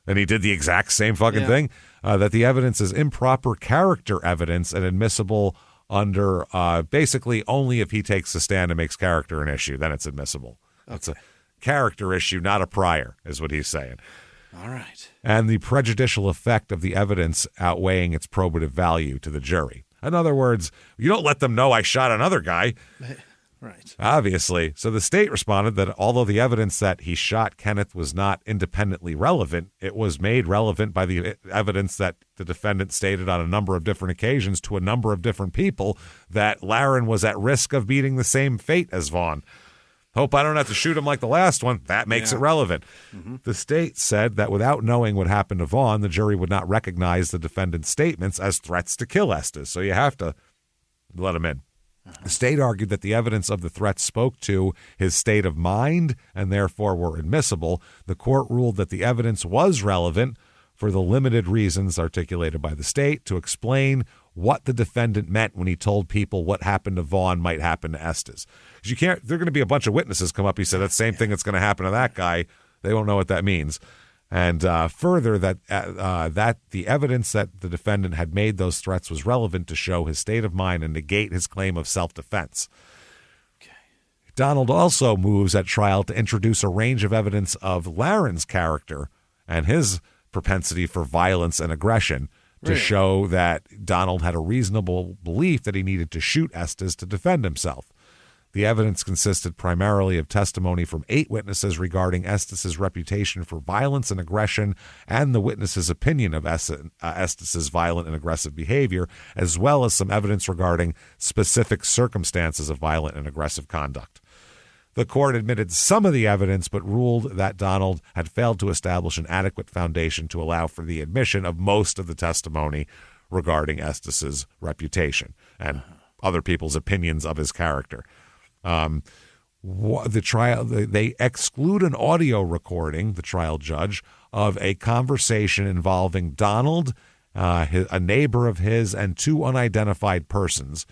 And he did the exact same fucking thing. That the evidence is improper character evidence and admissible under basically only if he takes a stand and makes character an issue, then it's admissible. Okay. It's a character issue, not a prior, is what he's saying. All right. And the prejudicial effect of the evidence outweighing its probative value to the jury. In other words, you don't let them know I shot another guy. Right. Obviously. So the state responded that although the evidence that he shot Kenneth was not independently relevant, it was made relevant by the evidence that the defendant stated on a number of different occasions to a number of different people that Laren was at risk of meeting the same fate as Vaughn. Hope I don't have to shoot him like the last one. That makes it relevant. Mm-hmm. The state said that without knowing what happened to Vaughn, the jury would not recognize the defendant's statements as threats to kill Estes. So you have to let him in. The state argued that the evidence of the threats spoke to his state of mind and therefore were admissible. The court ruled that the evidence was relevant for the limited reasons articulated by the state to explain what the defendant meant when he told people what happened to Vaughn might happen to Estes. Because you can't, there are going to be a bunch of witnesses come up. He said that same thing that's going to happen to that guy. They won't know what that means. And further, that the evidence that the defendant had made those threats was relevant to show his state of mind and negate his claim of self-defense. Okay. Donald also moves at trial to introduce a range of evidence of Laren's character and his propensity for violence and aggression to show that Donald had a reasonable belief that he needed to shoot Estes to defend himself. The evidence consisted primarily of testimony from 8 witnesses regarding Estes' reputation for violence and aggression and the witnesses' opinion of Estes' violent and aggressive behavior, as well as some evidence regarding specific circumstances of violent and aggressive conduct. The court admitted some of the evidence, but ruled that Donald had failed to establish an adequate foundation to allow for the admission of most of the testimony regarding Estes' reputation and other people's opinions of his character. They exclude an audio recording, the trial judge, of a conversation involving Donald, a neighbor of his, and two unidentified persons,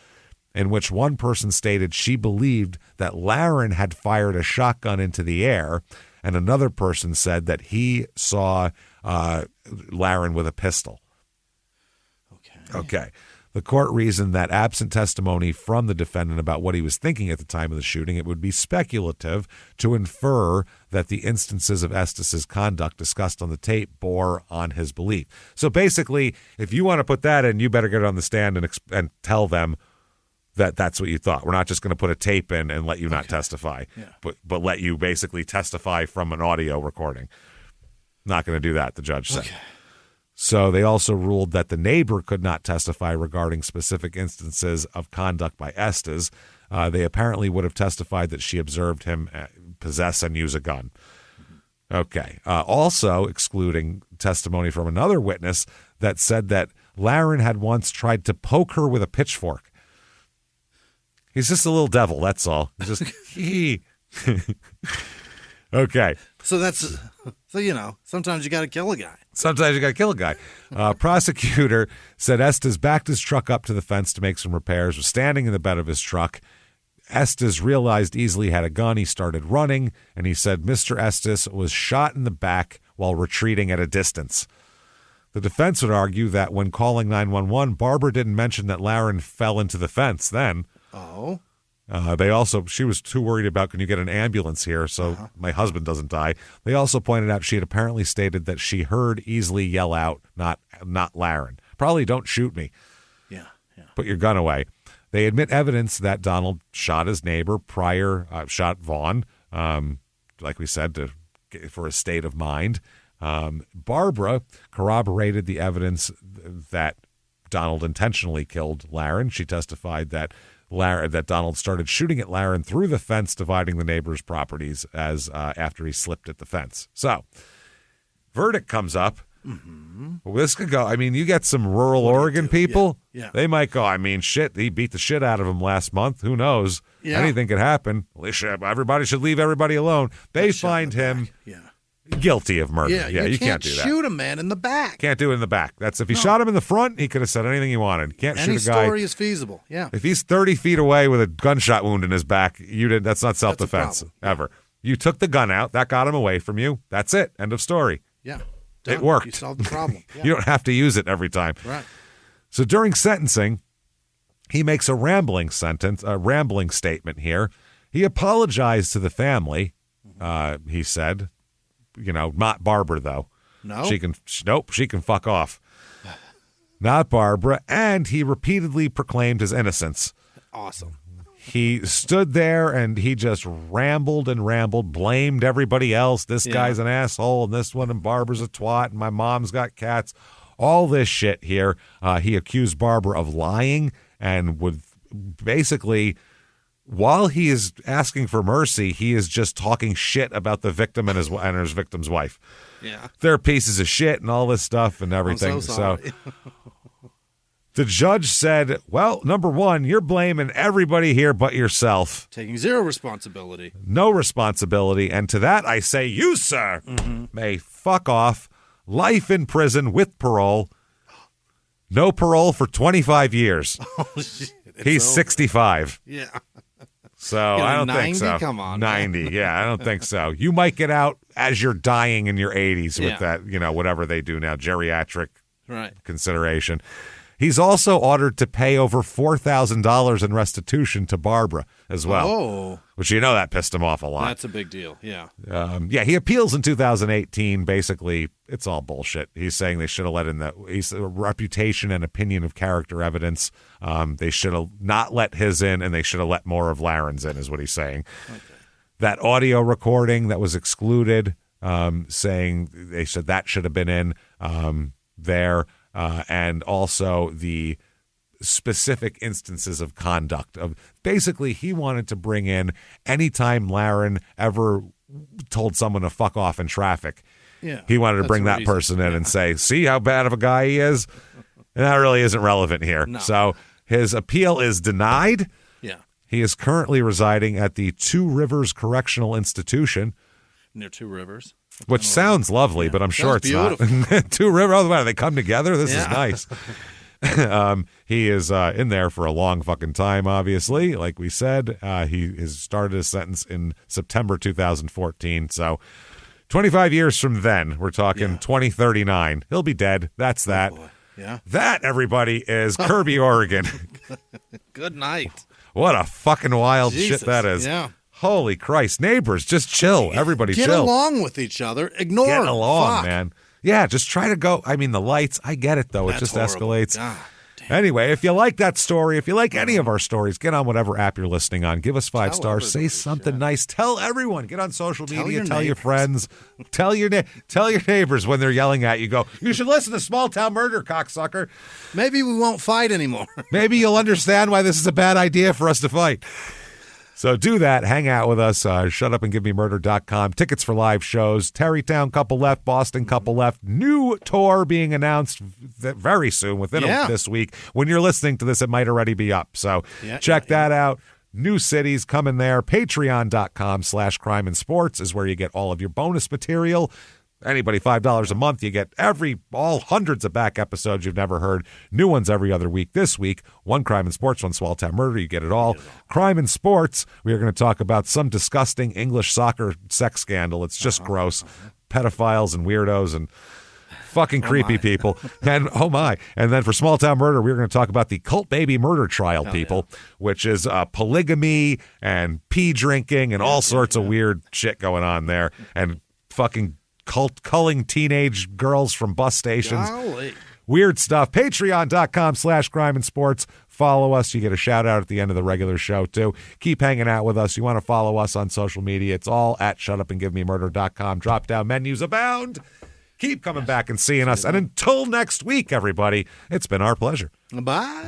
in which one person stated she believed that Laren had fired a shotgun into the air, and another person said that he saw Laren with a pistol. Okay. The court reasoned that absent testimony from the defendant about what he was thinking at the time of the shooting, it would be speculative to infer that the instances of Estes' conduct discussed on the tape bore on his belief. So basically, if you want to put that in, you better get on the stand and tell them that that's what you thought. We're not just going to put a tape in and let you not testify, but let you basically testify from an audio recording. Not going to do that, the judge said. Okay. So they also ruled that the neighbor could not testify regarding specific instances of conduct by Estes. They apparently would have testified that she observed him possess and use a gun. Okay. Also excluding testimony from another witness that said that Laren had once tried to poke her with a pitchfork. He's just a little devil, that's all. He's just, Okay. So sometimes you got to kill a guy. Sometimes you got to kill a guy. Prosecutor said Estes backed his truck up to the fence to make some repairs, was standing in the bed of his truck. Estes realized easily had a gun. He started running, and he said Mr. Estes was shot in the back while retreating at a distance. The defense would argue that when calling 911, Barbara didn't mention that Laren fell into the fence then. Oh. She was too worried about, can you get an ambulance here so my husband doesn't die. They also pointed out she had apparently stated that she heard Easley yell out, not Laren. Probably don't shoot me. Yeah. Put your gun away. They admit evidence that Donald shot his neighbor shot Vaughn, like we said, for a state of mind. Barbara corroborated the evidence that Donald intentionally killed Laren. She testified that Donald started shooting at Laren through the fence dividing the neighbor's properties after he slipped at the fence. So, verdict comes up. Mm-hmm. Well, this could go. I mean, you get some rural Oregon people. Yeah. They might go, I mean, shit, he beat the shit out of him last month. Who knows? Yeah. Anything could happen. Everybody should leave everybody alone. They find him guilty of murder. Yeah, you can't do that. Shoot a man in the back. Can't do it in the back. That's if he shot him in the front, he could have said anything he wanted. You can't shoot a guy. Any story is feasible. Yeah. If he's 30 feet away with a gunshot wound in his back, that's not self-defense ever. You took the gun out. That got him away from you. That's it. End of story. Yeah. Done. It worked. You solved the problem. Yeah. You don't have to use it every time. Right. So during sentencing, he makes a rambling statement here. He apologized to the family. He said, not Barbara though. No. She can fuck off. Not Barbara. And he repeatedly proclaimed his innocence. Awesome. He stood there and he just rambled and rambled, blamed everybody else. This guy's an asshole, and this one, and Barbara's a twat, and my mom's got cats. All this shit here. He accused Barbara of lying and would basically, while he is asking for mercy, he is just talking shit about the victim and his victim's wife. Yeah. They're pieces of shit and all this stuff and everything. I'm so sorry. The judge said, well, number one, you're blaming everybody here but yourself. Taking zero responsibility. No responsibility. And to that I say, you, sir, may fuck off. Life in prison with parole. No parole for 25 years. Oh, shit. He's 65. Yeah. So I don't 90? think so. Come on. 90. Yeah, I don't think so. You might get out as you're dying in your 80s with that, whatever they do now, geriatric consideration. He's also ordered to pay over $4,000 in restitution to Barbara as well. Oh. Which that pissed him off a lot. That's a big deal, yeah. He appeals in 2018. Basically, it's all bullshit. He's saying they should have let in the reputation and opinion of character evidence. They should have not let his in, and they should have let more of Laren's in, is what he's saying. Okay. That audio recording that was excluded, saying they said that should have been in there. And also the specific instances of conduct. Basically, he wanted to bring in anytime Laren ever told someone to fuck off in traffic. Yeah, he wanted to bring that person in and say, see how bad of a guy he is? And that really isn't relevant here. No. So his appeal is denied. Yeah. He is currently residing at the Two Rivers Correctional Institution. Near Two Rivers. Which sounds lovely, but I'm sure it's beautiful. not. Two Rivers, oh, wow, they come together? This is nice. He is in there for a long fucking time, obviously. Like we said, he has started his sentence in September 2014. So 25 years from then, we're talking 2039. He'll be dead. That's that. Oh, yeah. That, everybody, is Kerby, Oregon. Good night. What a fucking wild shit that is. Yeah. Holy Christ. Neighbors, just chill. Everybody Get chill. along with each other. Ignore Get them. along, Fuck. man. Yeah, just try to go. I mean, the lights, I get it, though. It just horrible. escalates. God damn. Anyway, if you like that story, if you like any of our stories, get on whatever app you're listening on. Give us 5 stars. Say something nice. Tell everyone. Get on social media. Tell your friends. Tell your neighbors when they're yelling at you. Go, you should listen to Small Town Murder, cocksucker. Maybe we won't fight anymore. Maybe you'll understand why this is a bad idea for us to fight. So do that. Hang out with us. Shutupandgivememurder.com. Tickets for live shows. Tarrytown, couple left. Boston, couple left. New tour being announced very soon, within this week. When you're listening to this, it might already be up. So check that out. New cities coming there. Patreon.com/crime and sports is where you get all of your bonus material. Anybody $5 a month, you get all hundreds of back episodes you've never heard. New ones every other week. This week, one Crime and Sports, one Small Town Murder. You get it all. Crime and Sports, we are going to talk about some disgusting English soccer sex scandal. It's just gross. Pedophiles and weirdos and fucking creepy people. And oh my. And then for Small Town Murder, we're going to talk about the cult baby murder trial which is polygamy and pee drinking and all sorts of weird shit going on there. And fucking culling teenage girls from bus stations. Golly. Weird stuff. Patreon.com/crime and sports. Follow us. You get a shout out at the end of the regular show, too. Keep hanging out with us. You want to follow us on social media. It's all at shutupandgivememurder.com. Drop down menus abound. Keep coming back and seeing us. And until next week, everybody, it's been our pleasure. Bye.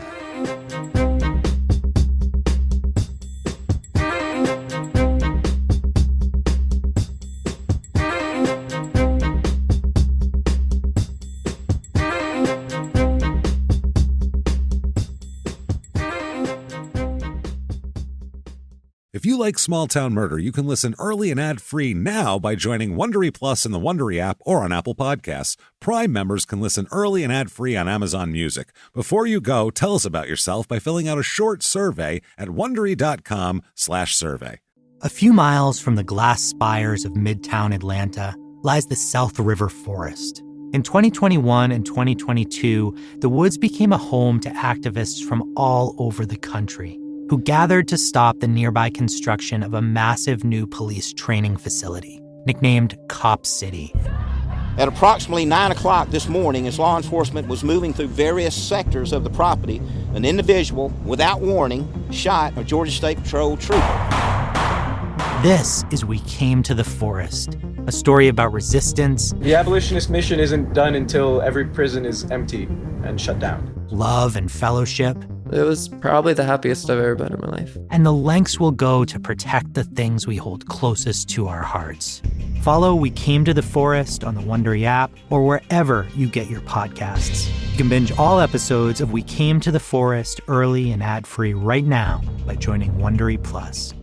If you like Small Town Murder, you can listen early and ad-free now by joining Wondery Plus in the Wondery app or on Apple Podcasts. Prime members can listen early and ad-free on Amazon Music. Before you go, tell us about yourself by filling out a short survey at Wondery.com/survey. A few miles from the glass spires of Midtown Atlanta lies the South River Forest. In 2021 and 2022, the woods became a home to activists from all over the country who gathered to stop the nearby construction of a massive new police training facility, nicknamed Cop City. At approximately 9 o'clock this morning, as law enforcement was moving through various sectors of the property, an individual, without warning, shot a Georgia State Patrol trooper. This is We Came to the Forest, a story about resistance. The abolitionist mission isn't done until every prison is empty and shut down. Love and fellowship. It was probably the happiest I've ever been in my life. And the lengths we'll go to protect the things we hold closest to our hearts. Follow We Came to the Forest on the Wondery app or wherever you get your podcasts. You can binge all episodes of We Came to the Forest early and ad-free right now by joining Wondery Plus.